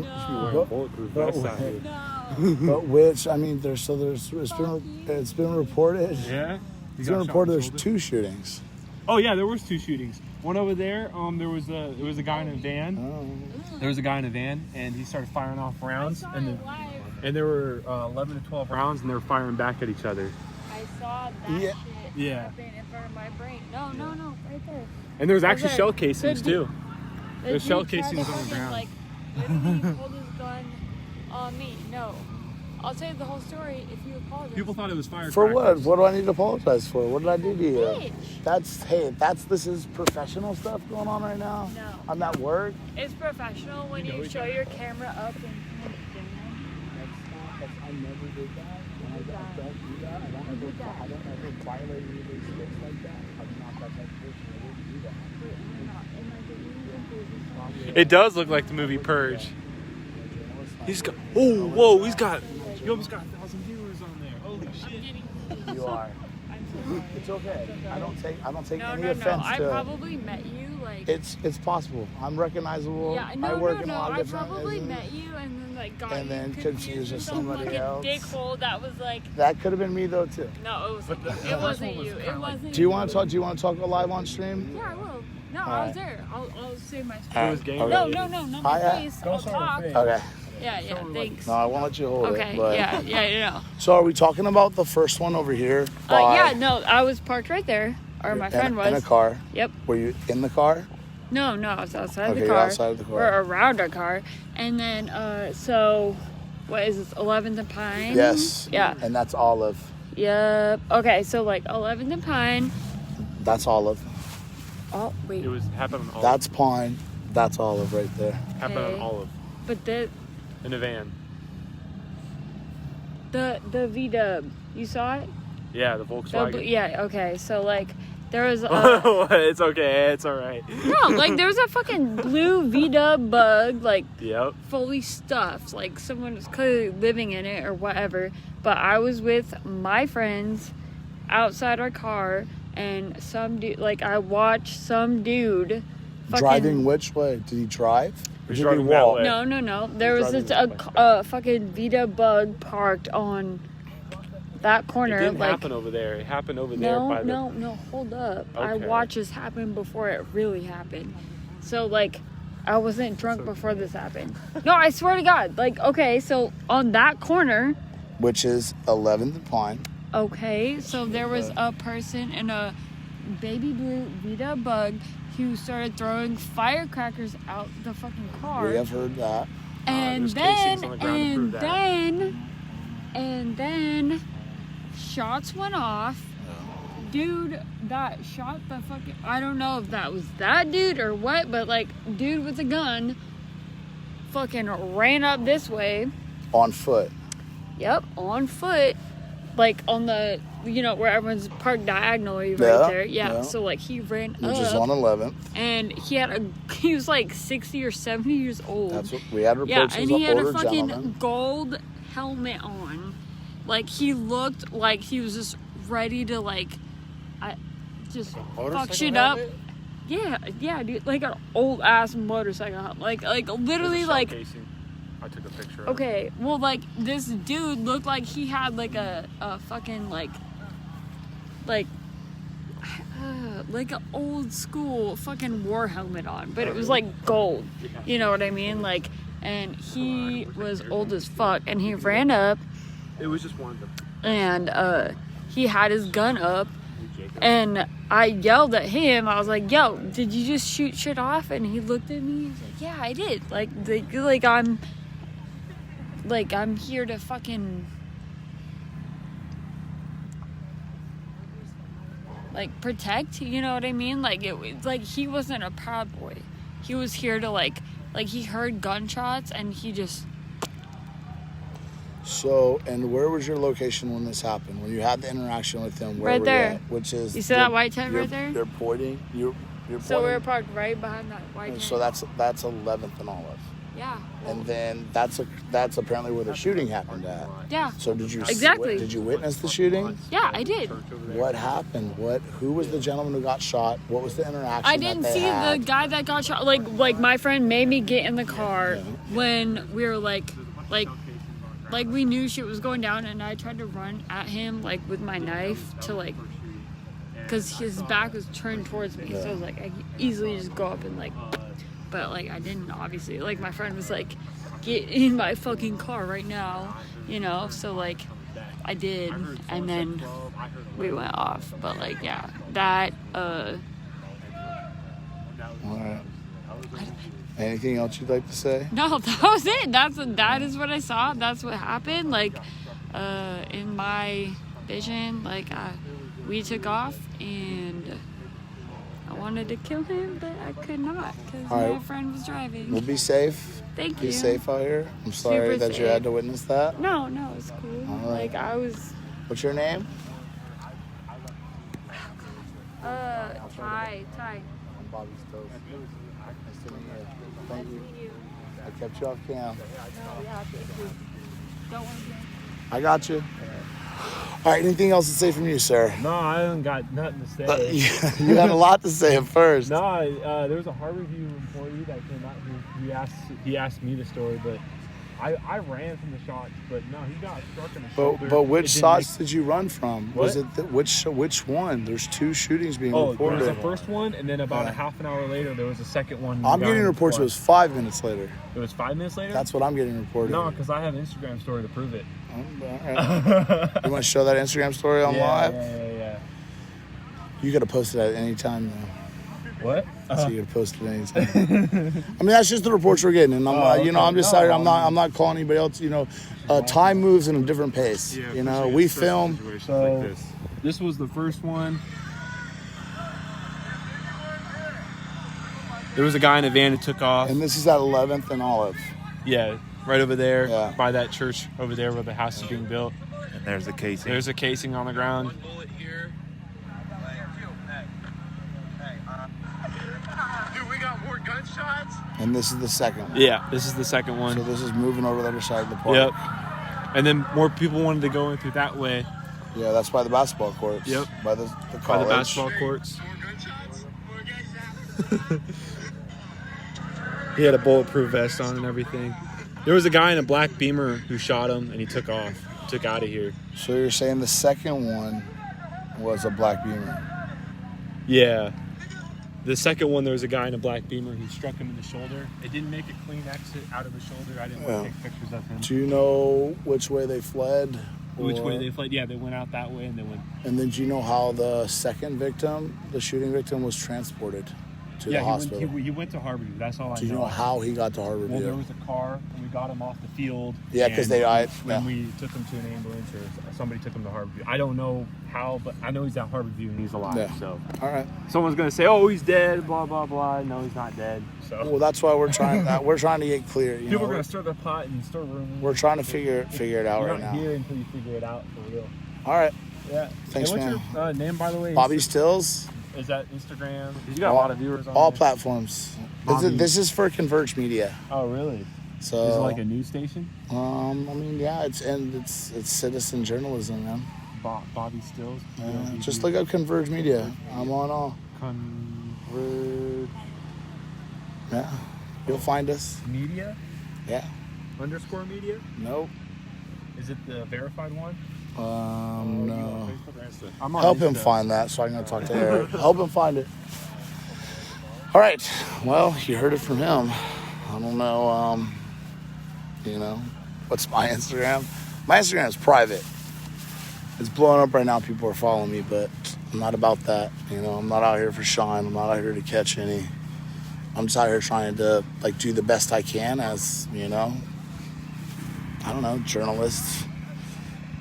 which, it's been reported. Yeah. It's been reported there's 2 shootings. Oh yeah, there was 2 shootings. One over there, there was a guy in a van. Oh. There was a guy in a van, and he started firing off rounds, and there were 11 to 12 rounds, and they were firing back at each other. I saw that shit happen in front of my brain. No, right there. And there was actually shell casings too. There's shell casings on the ground. Literally pulled his gun on me. No. I'll tell you the whole story if you apologize. People thought it was firecrackers. For what? What do I need to apologize for? What did I do to you? Bitch. This is professional stuff going on right now? No. I'm at work? It's professional when you show your camera up and I never did that. I don't do that. I don't ever violate anybody's space like that. I'm not that type of person. I wouldn't do that. It does look like the movie Purge. He's got. Oh, whoa! He's got. You almost got 1,000 viewers on there. Holy shit! You are. It's okay. I don't take any offense No. to. I probably met you It's possible. I'm recognizable. Yeah, I work in a lot of I different. probably met you and then got and then confused with somebody else. Dickhole that was That could have been me though too. No, it wasn't you. It wasn't. Do you want to talk? Do you want to talk live on stream? Yeah, I will. No, I was there. I'll save my space. It was game No, related. not my face. I'll talk. Okay. Yeah, thanks. No, I won't let you hold Okay, it. But... yeah, you know. So are we talking about the first one over here? Yeah, no, I was parked right there. Or my friend was. In a car? Yep. Were you in the car? No, I was outside the Okay, car. you're outside of the car. Or around our car. And then, so, what is this, 11th and Pine? Yes. Yeah. And that's Olive. Yep. Okay, so like 11th and Pine. That's Olive. Oh, wait. It was happened on Olive. That's Pine. That's Olive right there. Happened Okay. on Olive. But In a van. the V-Dub, you saw it? Yeah, the Volkswagen. Yeah, okay, so like, there was It's okay, it's alright. No, like there was a fucking blue V-Dub bug, like Yep. fully stuffed. Like someone was clearly living in it or whatever. But I was with my friends outside our car, and some dude, like I watched some dude fucking Driving which way? Did he drive? Or He's did he driving that walk? way. No. There was driving just a fucking V-Dub bug parked on that It corner. didn't like, happen over there. It happened over there by the... No, hold up. I Okay. watched this happen before it really happened. So, like, I wasn't drunk before this happened. No, I swear to God. Like, okay, so on that corner, Which is 11th and Pine. okay, so there was a person in a baby blue Vita bug who started throwing firecrackers out the fucking car. We have heard that. And there's casings on the ground to prove that. and then shots went off. Dude that shot the fucking, I don't know if that was that dude or what, but like dude with a gun fucking ran up this way. On foot. Yep, on foot. Like on the, you know, where everyone's parked diagonally right Yeah, there. Yeah. yeah. So like he ran up. Which is on 11th. And he was like 60 or 70 years old. That's what we had reports. Yeah, and he had a fucking gold helmet on. Like he looked like he was just ready to like, just fuck shit up. Yeah, dude, like an old ass motorcycle. Like literally like. Casing. I took a picture of Okay, well, like this dude looked like he had like a fucking like an old school fucking war helmet on, but it was like gold. You know what I mean? Like, and he was old as fuck, and he ran up. It was just one of them. And he had his gun up, and I yelled at him. I was like, "Yo, did you just shoot shit off?" And he looked at me. He's like, "Yeah, I did. I'm here to fucking like protect." You know what I mean? Like it was like he wasn't a proud boy. He was here to like he heard gunshots and he just. So, and where was your location when this happened? When you had the interaction with him? Where Right were there. You at? Which is You see that white tent right there? You're pointing. You're So pointing. we were parked right behind that white tent. So that's 11th and Olive. Yeah. And then that's apparently where the shooting happened at. Yeah. So did you Exactly. Did you witness the shooting? Yeah, I did. What happened? Who was the gentleman who got shot? What was the interaction? I didn't that they see had? the guy that got shot. Like my friend made me get in the car when we were like we knew shit was going down, and I tried to run at him like with my knife to like, cause his back was turned towards me, so I was like I could easily just go up and like, but like I didn't obviously. Like my friend was like, get in my fucking car right now, you know. So like I did, and then we went off. But like yeah, that All right. Anything else you'd like to say? No, that was it. That is what I saw. That's what happened. Like, in my vision, like, we took off, and I wanted to kill him, but I could not because All my right. friend was driving. Well, be safe. Thank Be you. safe out here. I'm sorry Super that you safe. had to witness that. No, it's cool. All right. Like I was. What's your name? Ty. I'm Bobbie's toast. Nice to meet you. Thank you. I kept you off cam. No, yeah, thank you. Don't want to. I got you. All right. Anything else to say from you, sir? No, I haven't got nothing to say. You had a lot to say at first. No, there was a Harborview employee that came out. He asked me the story, but I ran from the shots, but no, he got struck in the shoulder. But which shots did you run from? What? Was it which one? There's 2 shootings being reported. There was the first one, and then about a half an hour later, there was a second one. I'm getting reports it was 5 minutes later. It was 5 minutes later? That's what I'm getting reported. No, because I have an Instagram story to prove it. Right. You want to show that Instagram story on live? Yeah. You could have posted that at any time, though. What? So you could post it anytime. I mean, that's just the reports we're getting, and I'm just sorry. I'm not calling anybody else. Time moves in a different pace. Yeah, we film. So this was the first one. There was a guy in a van who took off. And this is at 11th and Olive. Yeah, right over there by that church over there where the house is being built. And there's a casing. There's a casing on the ground. Dude, we got more gunshots. And this is the second one. Yeah, this is the second one. So this is moving over the other side of the park. Yep. And then more people wanted to go in through that way. Yeah, that's by the basketball courts. Yep. By the college. By the basketball courts. He had a bulletproof vest on and everything. There was a guy in a black Beamer who shot him, and he took off, took out of here. So you're saying the second one was a black Beamer? Yeah. The second one, there was a guy in a black Beamer who struck him in the shoulder. It didn't make a clean exit out of the shoulder. I didn't want to take pictures of him. Do you know which way they fled? Which way they fled? Yeah, they went out that way and they went. And then do you know how the second victim, the shooting victim, was transported to the hospital? He went to Harborview. That's all I know. Do you know how he got to Harborview? Well, there was a car, and we got him off the field. Yeah, because when we took him to an ambulance, or somebody took him to Harborview. I don't know how, but I know he's at Harborview and he's alive. Yeah. So, all right. Someone's gonna say, "Oh, he's dead," blah blah blah. No, he's not dead. So, well, that's why we're trying. We're trying to get clear. People are gonna stir the pot and stir rumors. We're trying to figure it out right now. You're not here until you figure it out for real. All right. Yeah. Thanks, and man. What's your name, by the way? Bobbie Stills. Is that Instagram? You got a lot of viewers on all there. platforms. This is for ConvergeMedia. Oh, really? So is it like a news station? I mean, yeah, it's citizen journalism, man. Bobbie Stills. Just look up ConvergeMedia. I'm on all. Converge. Yeah, you'll find us. Media. Yeah. _ media. Nope. Is it the verified one? No. I'm on Help him Insta. find that, so I can go talk to Eric. Help him find it. All right. Well, you heard it from him. I don't know. What's my Instagram? My Instagram is private. It's blowing up right now. People are following me, but I'm not about that. I'm not out here for shine. I'm not out here to catch any. I'm just out here trying to do the best I can as I don't know, journalist.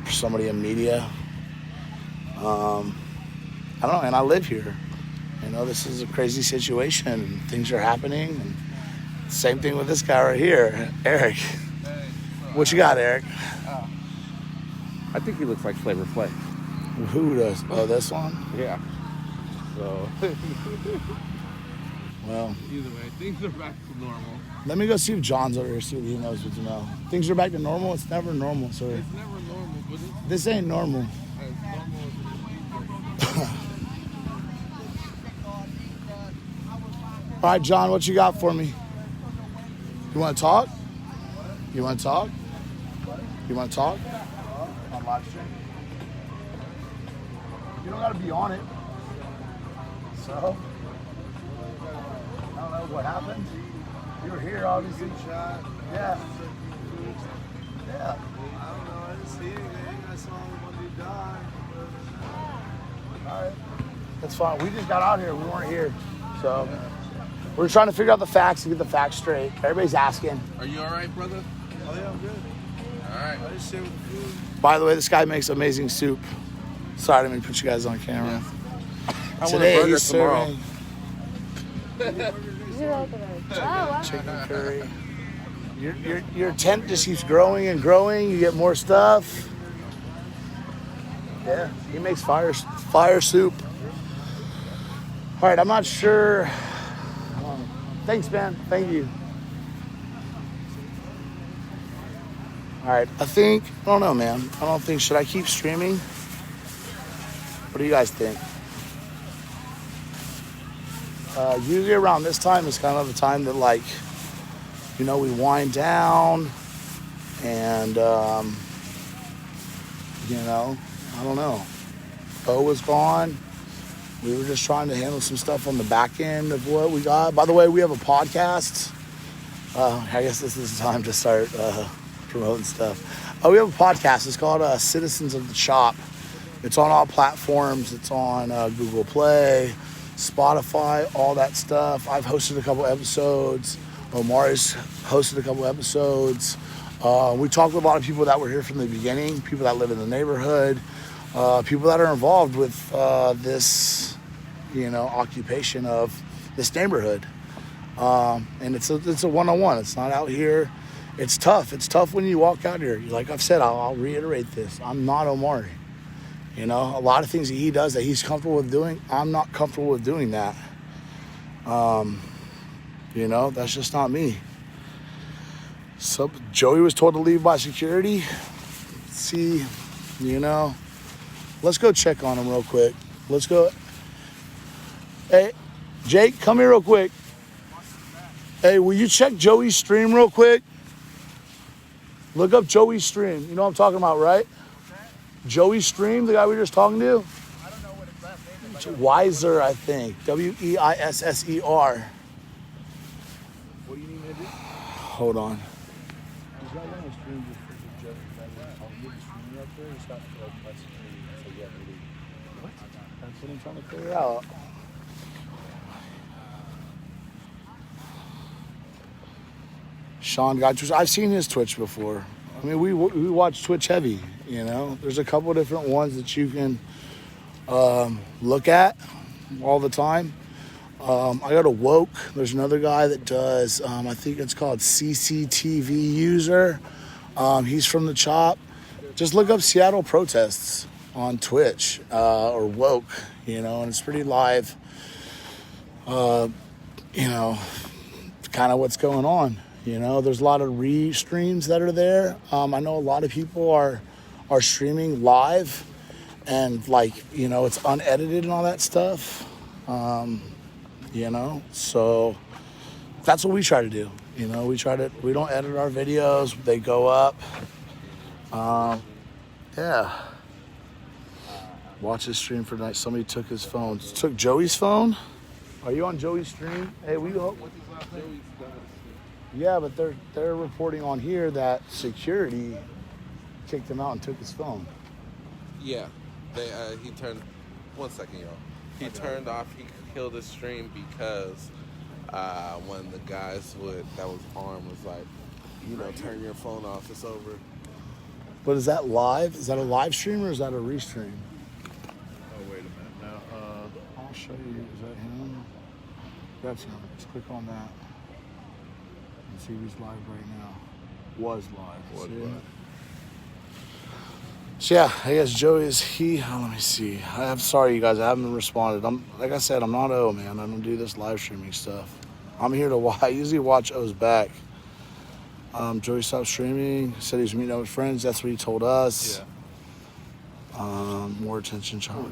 Somebody in media. I don't know, and I live here. This is a crazy situation, and things are happening. And same thing with this guy right here, Eric. What you got, Eric? I think he looks like Flavor Flav. Who does? Oh, this one? Yeah. So. Well. Either way, things are back to normal. Let me go see if John's over here, see what he knows what to know. Things are back to normal? It's never normal, sir. It's never normal, but this ain't normal. As normal as All right, John, what you got for me? You want to talk? You want to talk? You want to talk? On live stream? You don't got to be on it. So? I don't know what happened. You were here, obviously. Yeah. Yeah. I don't know. I didn't see anything. I saw one dude die. All right. That's fine. We just got out here. We weren't here. So we're trying to figure out the facts and get the facts straight. Everybody's asking. Are you all right, brother? Oh, yeah, I'm good. All right. I just shit with the food. By the way, this guy makes amazing soup. Sorry, I didn't mean to put you guys on camera. I want Today a burger he's tomorrow. serving chicken curry. Your tent just keeps growing and growing. You get more stuff. Yeah, he makes fire soup. All right, I'm not sure. Thanks, man. Thank you. All right, I don't know, man. I don't think, should I keep streaming? What do you guys think? Usually around this time is kind of the time that we wind down. And, you know, I don't know. Bo was gone. We were just trying to handle some stuff on the back end of what we got. By the way, we have a podcast. I guess this is the time to start promoting stuff. We have a podcast. It's called Citizens of the Shop. It's on all platforms. It's on Google Play, Spotify, all that stuff. I've hosted a couple episodes. Omari's hosted a couple episodes. We talk with a lot of people that were here from the beginning, people that live in the neighborhood, people that are involved with this, you know, occupation of this neighborhood. And it's a one-on-one. It's not out here. It's tough. It's tough when you walk out here. Like I've said, I'll reiterate this. I'm not Omari. You know, a lot of things that he does that he's comfortable with doing, I'm not comfortable with doing that. You know, that's just not me. So Joey was told to leave by security. See, you know, let's go check on him real quick. Let's go. Hey, Jake, come here real quick. Hey, will you check Joey's stream real quick? Look up Joey's stream. You know what I'm talking about, right? Joey's stream, the guy we were just talking to? I don't know what his last name is. Weiser, I think. Wisser. What do you need me to do? Hold on. He's got one of the streams with Joey. I'll get the stream up there. It's got like my security. So yeah, maybe. What? That's what I'm trying to figure out. Sean got Twitch. I've seen his Twitch before. I mean, we watch Twitch heavy, you know. There's a couple different ones that you can look at all the time. I go to Woke. There's another guy that does, I think it's called CCTV User. He's from the Chop. Just look up Seattle protests on Twitch or Woke, you know, and it's pretty live. You know, kind of what's going on. You know, there's a lot of re-streams that are there. I know a lot of people are streaming live and, like, you know, it's unedited and all that stuff. You know, so that's what we try to do. You know, we don't edit our videos. They go up. Yeah. Watch his stream for tonight. Somebody took his phone. Took Joey's phone? Are you on Joey's stream? Hey, we hope. Yeah, but they're reporting on here that security kicked him out and took his phone. Yeah, he turned. 1 second, y'all. He turned off. He killed his stream because one of the guys that was armed was like, you know, turn your phone off. It's over. But is that live? Is that a live stream or is that a restream? Oh, wait a minute. Now, I'll show you. Is that him? That's him. Just click on that. And see who's live right now. Was live. Was see live. It? So yeah, I guess Joey is he. Let me see. I'm sorry, you guys. I haven't responded. Like I said, I'm not O, man. I don't do this live streaming stuff. I'm here to watch. I usually watch O's back. Joey stopped streaming. Said he was meeting up with friends. That's what he told us. Yeah. More attention, child.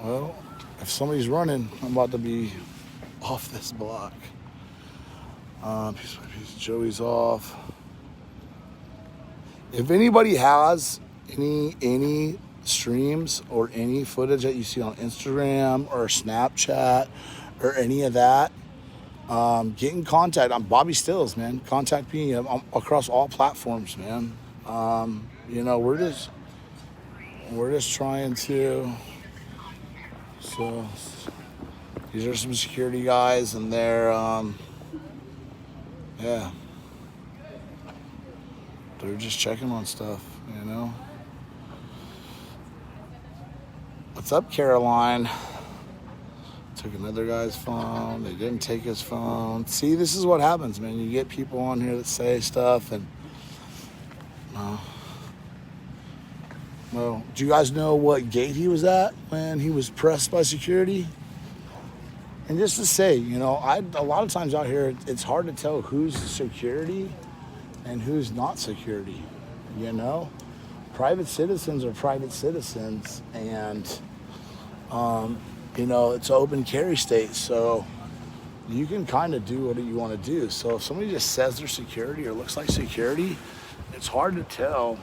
Well, if somebody's running, I'm about to be off this block. Piece by piece. Joey's off. If anybody has any streams or any footage that you see on Instagram or Snapchat or any of that, get in contact. I'm Bobbie Stills, man. Contact me. I'm across all platforms, man. You know, we're just trying to. So these are some security guys, and they're yeah. They're just checking on stuff, you know. What's up, Caroline? Took another guy's phone. They didn't take his phone. See, this is what happens, man. You get people on here that say stuff, and well, do you guys know what gate he was at when he was pressed by security? And just to say, you know, a lot of times out here, it's hard to tell who's security and who's not security, you know? Private citizens are private citizens, and, you know, it's an open carry state, so, you can kind of do what you want to do. So if somebody just says they're security or looks like security, it's hard to tell,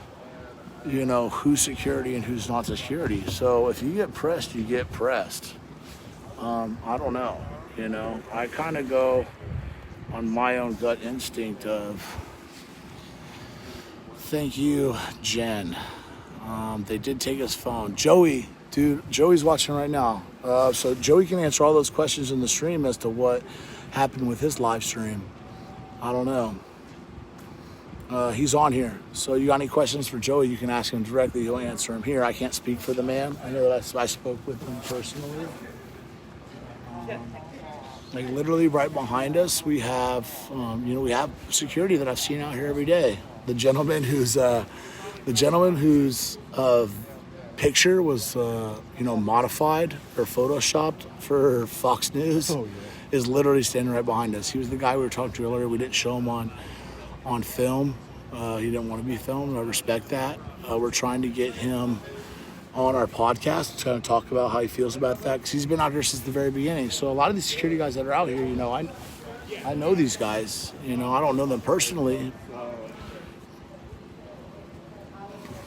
you know, who's security and who's not security. So if you get pressed, you get pressed. I don't know, you know. I kind of go on my own gut instinct of, thank you, Jen. They did take his phone. Joey, dude, Joey's watching right now. So Joey can answer all those questions in the stream as to what happened with his live stream. I don't know. He's on here. So you got any questions for Joey, you can ask him directly. He'll answer them here. I can't speak for the man. I know that I spoke with him personally. Like literally right behind us, we have, you know, we have security that I've seen out here every day. The gentleman whose picture was, you know, modified or photoshopped for Fox News is literally standing right behind us. He was the guy we were talking to earlier. We didn't show him on film. He didn't want to be filmed. I respect that. We're trying to get him on our podcast to kind of talk about how he feels about that, because he's been out here since the very beginning. So a lot of these security guys that are out here, you know, I know these guys. You know, I don't know them personally.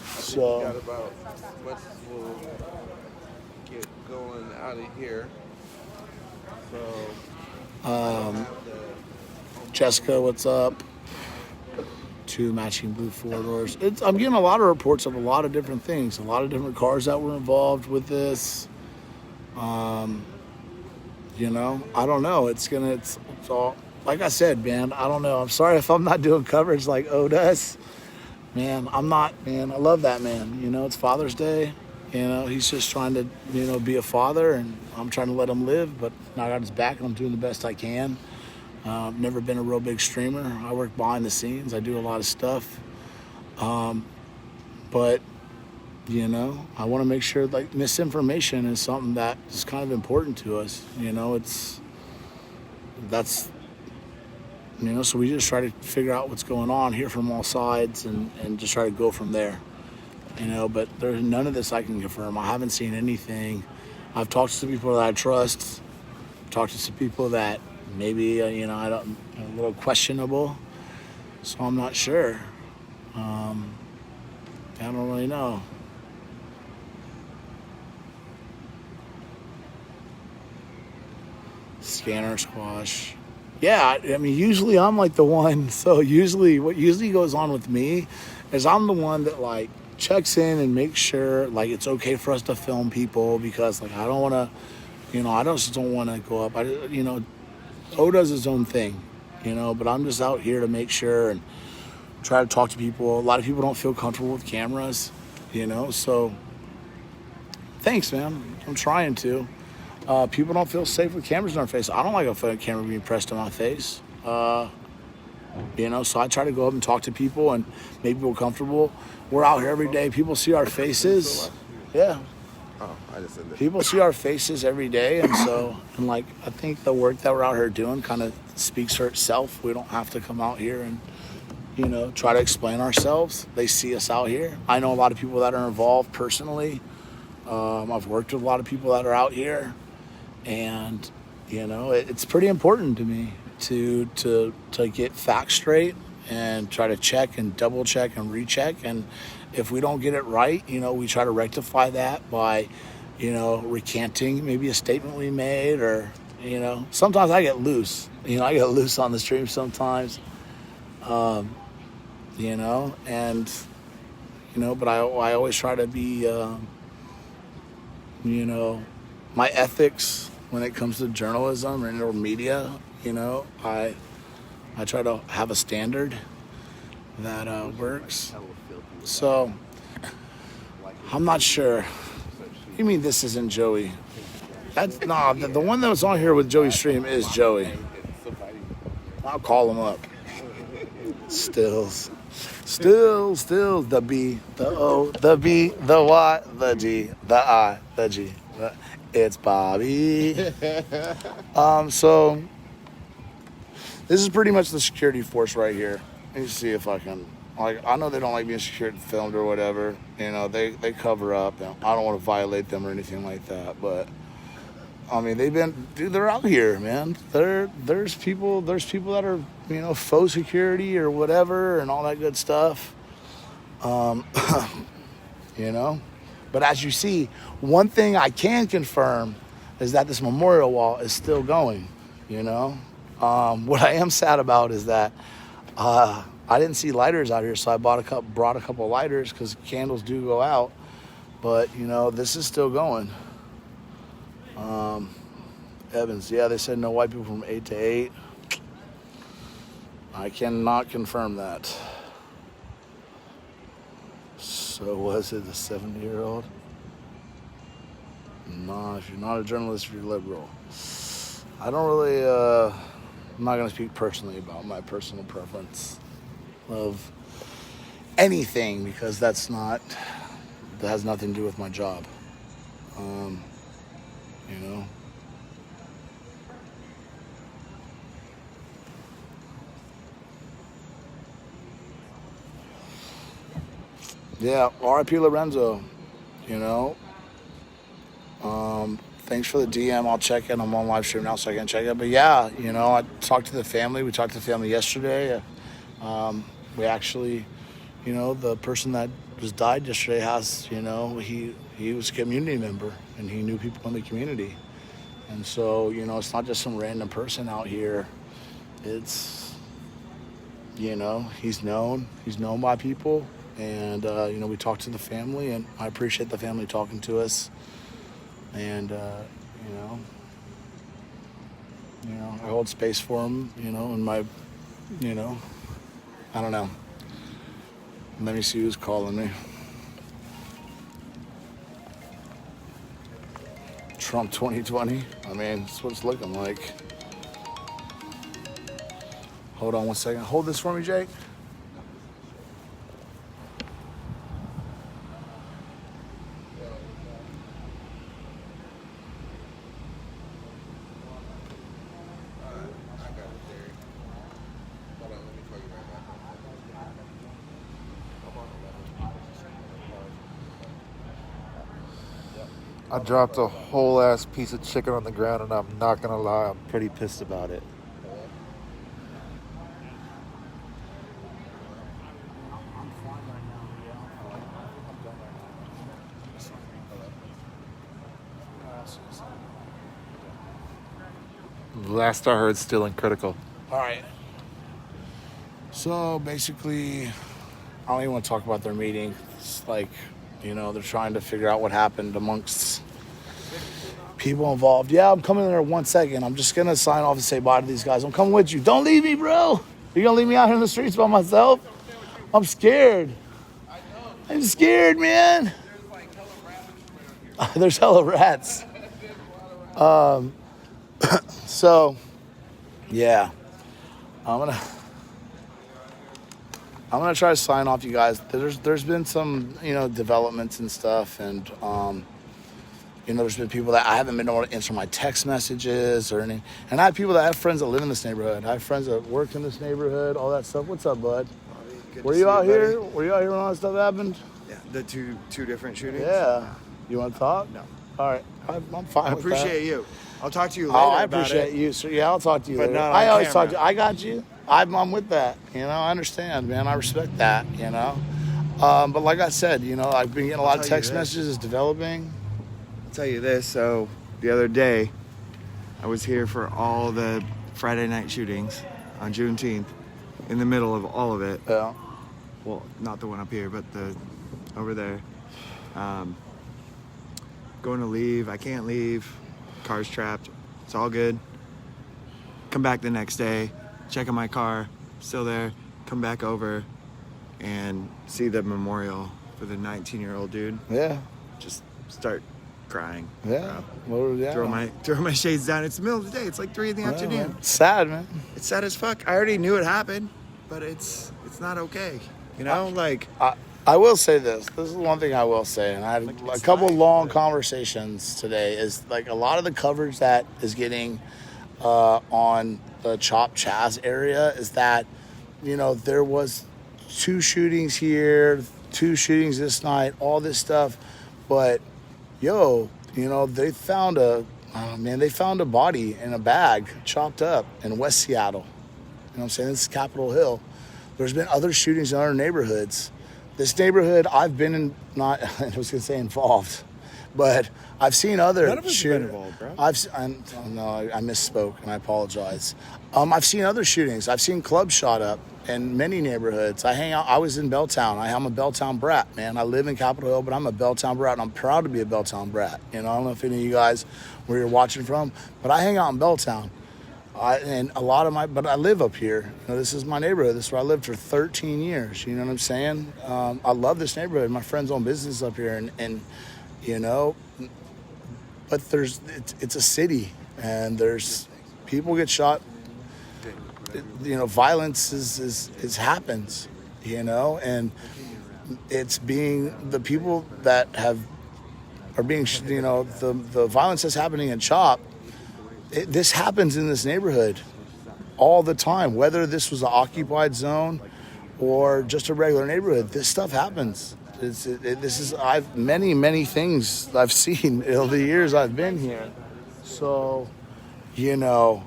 So We got about as much as we'll get going out of here. So Jessica, what's up? 2 matching blue 4-doors. I'm getting a lot of reports of a lot of different things, a lot of different cars that were involved with this. You know, I don't know. It's all, like I said, man, I don't know. I'm sorry if I'm not doing coverage like O does. Man, I'm not, man. I love that man. You know, it's Father's Day. You know, he's just trying to, you know, be a father, and I'm trying to let him live, but I got his back and I'm doing the best I can. I've never been a real big streamer. I work behind the scenes. I do a lot of stuff. But, you know, I want to make sure, like, misinformation is something that is kind of important to us. You know, that's, you know, so we just try to figure out what's going on, hear from all sides, and just try to go from there. You know, but there's none of this I can confirm. I haven't seen anything. I've talked to some people that I trust. Talked to some people that maybe, you know, a little questionable. So I'm not sure. I don't really know. Scanner squash. Yeah, I mean, usually I'm like the one. So what usually goes on with me is I'm the one that, like, checks in and makes sure, like, it's okay for us to film people, because, like, I don't want to, you know, I just don't want to go up. You know, O does his own thing, you know, but I'm just out here to make sure and try to talk to people. A lot of people don't feel comfortable with cameras, you know, so thanks, man. I'm trying to. People don't feel safe with cameras in their face. I don't like a camera being pressed in my face. You know, so I try to go up and talk to people and make people comfortable. We're out here every day. People see our faces. Yeah. Oh, I just said that. People see our faces every day, and so, and like, I think the work that we're out here doing kind of speaks for itself. We don't have to come out here and, you know, try to explain ourselves. They see us out here. I know a lot of people that are involved personally. I've worked with a lot of people that are out here, and, you know, it's pretty important to me to get facts straight and try to check and double check and recheck. And if we don't get it right, you know, we try to rectify that by, you know, recanting maybe a statement we made, or, you know, sometimes I get loose. You know, I get loose on the stream sometimes, you know, and, you know, but I always try to be, you know, my ethics when it comes to journalism or media, you know, I try to have a standard that works. So, I'm not sure. You mean this isn't Joey? That's the one that was on here with Joey's stream is Joey. I'll call him up. Stills. The B, the O, the B, the Y, the G, the I, the G. It's Bobbie. So this is pretty much the security force right here. Let me see if I can, like, I know they don't like being security filmed or whatever. You know, they cover up. I don't want to violate them or anything like that, but I mean, they're out here, man. There's people that are, faux security or whatever and all that good stuff. But as you see, one thing I can confirm is that this memorial wall is still going, What I am sad about is that I didn't see lighters out here, so I brought a couple lighters because candles do go out. But, this is still going. Evans, yeah, they said no white people from 8 to 8. I cannot confirm that. So was it a 70-year-old? No, if you're not a journalist, you're liberal. I don't really, I'm not going to speak personally about my personal preference of anything because that has nothing to do with my job. Yeah, R.I.P. Lorenzo, thanks for the DM. I'll check it. I'm on live stream now, so I can check it. But yeah, I talked to the family. We talked to the family yesterday. We actually, the person that just died yesterday has, he was a community member and he knew people in the community. And so, it's not just some random person out here. It's, he's known by people. And, we talked to the family, and I appreciate the family talking to us. And, I hold space for him, in my, I don't know. Let me see who's calling me. Trump 2020. I mean, that's what it's looking like. Hold on one second. Hold this for me, Jake. I dropped a whole ass piece of chicken on the ground, and I'm not gonna lie, I'm pretty pissed about it. Last I heard, still in critical. All right. So basically, I don't even want to talk about their meeting. It's like, they're trying to figure out what happened amongst people involved. Yeah, I'm coming there in 1 second. I'm just going to sign off and say bye to these guys. I'm coming with you. Don't leave me, bro. You're going to leave me out here in the streets by myself? I'm scared. I'm scared, man. There's hella rats. So, yeah. I'm gonna try to sign off, you guys. There's been some, developments and stuff, and there's been people that I haven't been able to answer my text messages or anything. And I have people I have friends that live in this neighborhood. I have friends that work in this neighborhood, all that stuff. What's up, bud? Were you out here? Were you out here when all that stuff happened? Yeah, the two different shootings. Yeah. You want to talk? No. All right. I'm fine. I with appreciate that. you. I'll talk to you later. Oh, I about appreciate it. you. So yeah, I'll talk to you But later. not on I always camera. talk to you. I got you. I'm with that. I understand, man. I respect that. But like I said, I've been getting a lot of text messages developing. I'll tell you this. So the other day, I was here for all the Friday night shootings on Juneteenth, in the middle of all of it. Yeah. Well, not the one up here, but the over there. Going to leave. I can't leave. Car's trapped. It's all good. Come back the next day, check on my car, still there. Come back over and see the memorial for the 19-year-old dude. Yeah. Just start crying. Yeah. Well, yeah. Throw my shades down. It's the middle of the day. It's like 3 in the afternoon. Man. It's sad, man. It's sad as fuck. I already knew it happened, but it's not okay. I will say this. This is one thing I will say, and I had a couple long conversations today, is like a lot of the coverage that is getting on the Chop Chaz area is that, there was 2 shootings here, 2 shootings this night, all this stuff. But, they found a Man, they found a body in a bag, chopped up in West Seattle. You know what I'm saying? This is Capitol Hill. There's been other shootings in other neighborhoods. This neighborhood, I've been in, not, I was going to say involved, but I've seen other None of us have been involved, bro. I misspoke, and I apologize. I've seen other shootings. I've seen clubs shot up in many neighborhoods. I hang out. I was in Belltown. I'm a Belltown brat, man. I live in Capitol Hill, but I'm a Belltown brat, and I'm proud to be a Belltown brat. You know, I don't know if any of you guys where you're watching from, but I hang out in Belltown. But I live up here. You know, this is my neighborhood. This is where I lived for 13 years. You know what I'm saying? I love this neighborhood. My friends own business up here, and you know, but it's a city, and there's people get shot. You know, violence is happens. You know, and it's being the people that are being. You know, the violence that's happening in CHOP. This happens in this neighborhood all the time, whether this was an occupied zone or just a regular neighborhood. This stuff happens. Many things I've seen in the years I've been here. So, you know,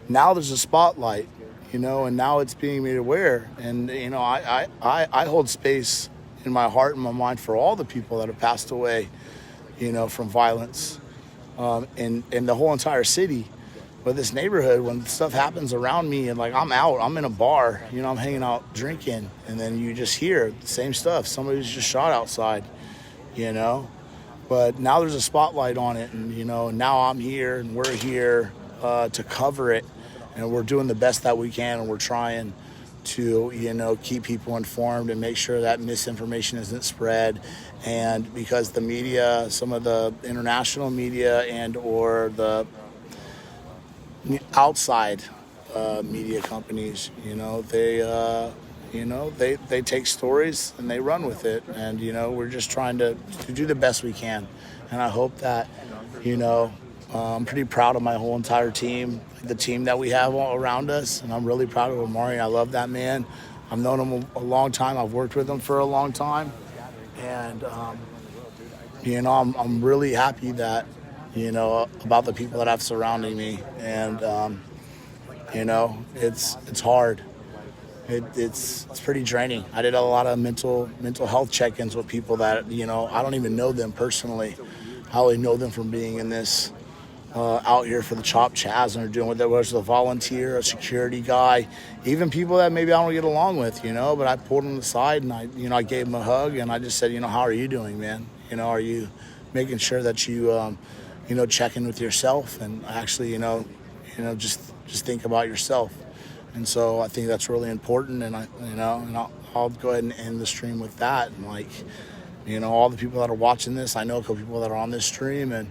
now there's a spotlight, you know, and now it's being made aware. And, you know, I hold space in my heart and my mind for all the people that have passed away, you know, from violence in the whole entire city. But this neighborhood, when stuff happens around me and like I'm in a bar, you know, I'm hanging out drinking, and then you just hear the same stuff. Somebody's just shot outside, you know. But now there's a spotlight on it, and, you know, now I'm here and we're here to cover it, and we're doing the best that we can, and we're trying to, you know, keep people informed and make sure that misinformation isn't spread. And because the media, some of the international media and or the outside media companies, you know, they take stories and they run with it, and, you know, we're just trying to do the best we can. And I hope that, you know, I'm pretty proud of my whole entire team, the team that we have all around us, and I'm really proud of Omari. I love that man. I've known him a long time. I've worked with him for a long time, and you know, I'm really happy that, you know, about the people that have surrounding me. And you know, it's hard. It's pretty draining. I did a lot of mental health check-ins with people that, you know, I don't even know them personally. I only know them from being in this out here for the Chop Chaz, and they're doing what there was a volunteer, a security guy, even people that maybe I don't get along with, you know, but I pulled them aside and I gave them a hug, and I just said, you know, how are you doing, man? You know, are you making sure that you check in with yourself and actually, you know, just think about yourself. And so I think that's really important, and I'll go ahead and end the stream with that. And, like, you know, all the people that are watching this, I know a couple people that are on this stream, and,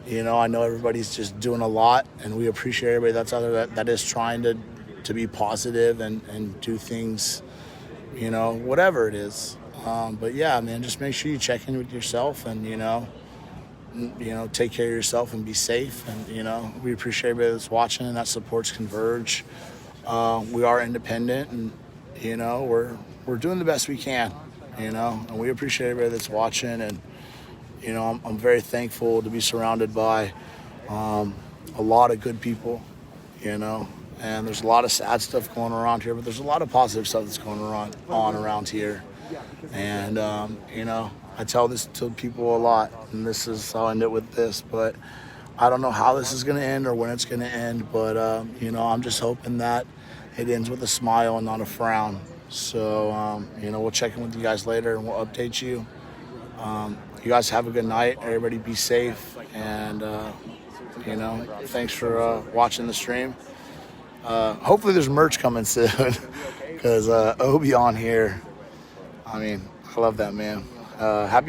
you know, I know everybody's just doing a lot, and we appreciate everybody that's out there that is trying to be positive and do things, you know, whatever it is. But yeah, man, just make sure you check in with yourself, and, you know, take care of yourself and be safe. And, you know, we appreciate everybody that's watching and that supports Converge. We are independent, and, you know, we're doing the best we can, you know, and we appreciate everybody that's watching. And, you know, I'm very thankful to be surrounded by a lot of good people, you know, and there's a lot of sad stuff going around here, but there's a lot of positive stuff that's going on around here. And, you know, I tell this to people a lot, and this is how I end it with this, but I don't know how this is going to end or when it's going to end, but, you know, I'm just hoping that it ends with a smile and not a frown. So, you know, we'll check in with you guys later, and we'll update you. You guys have a good night. Everybody be safe. And, you know, thanks for watching the stream. Hopefully there's merch coming soon, because Obi on here, I mean, I love that man. Happy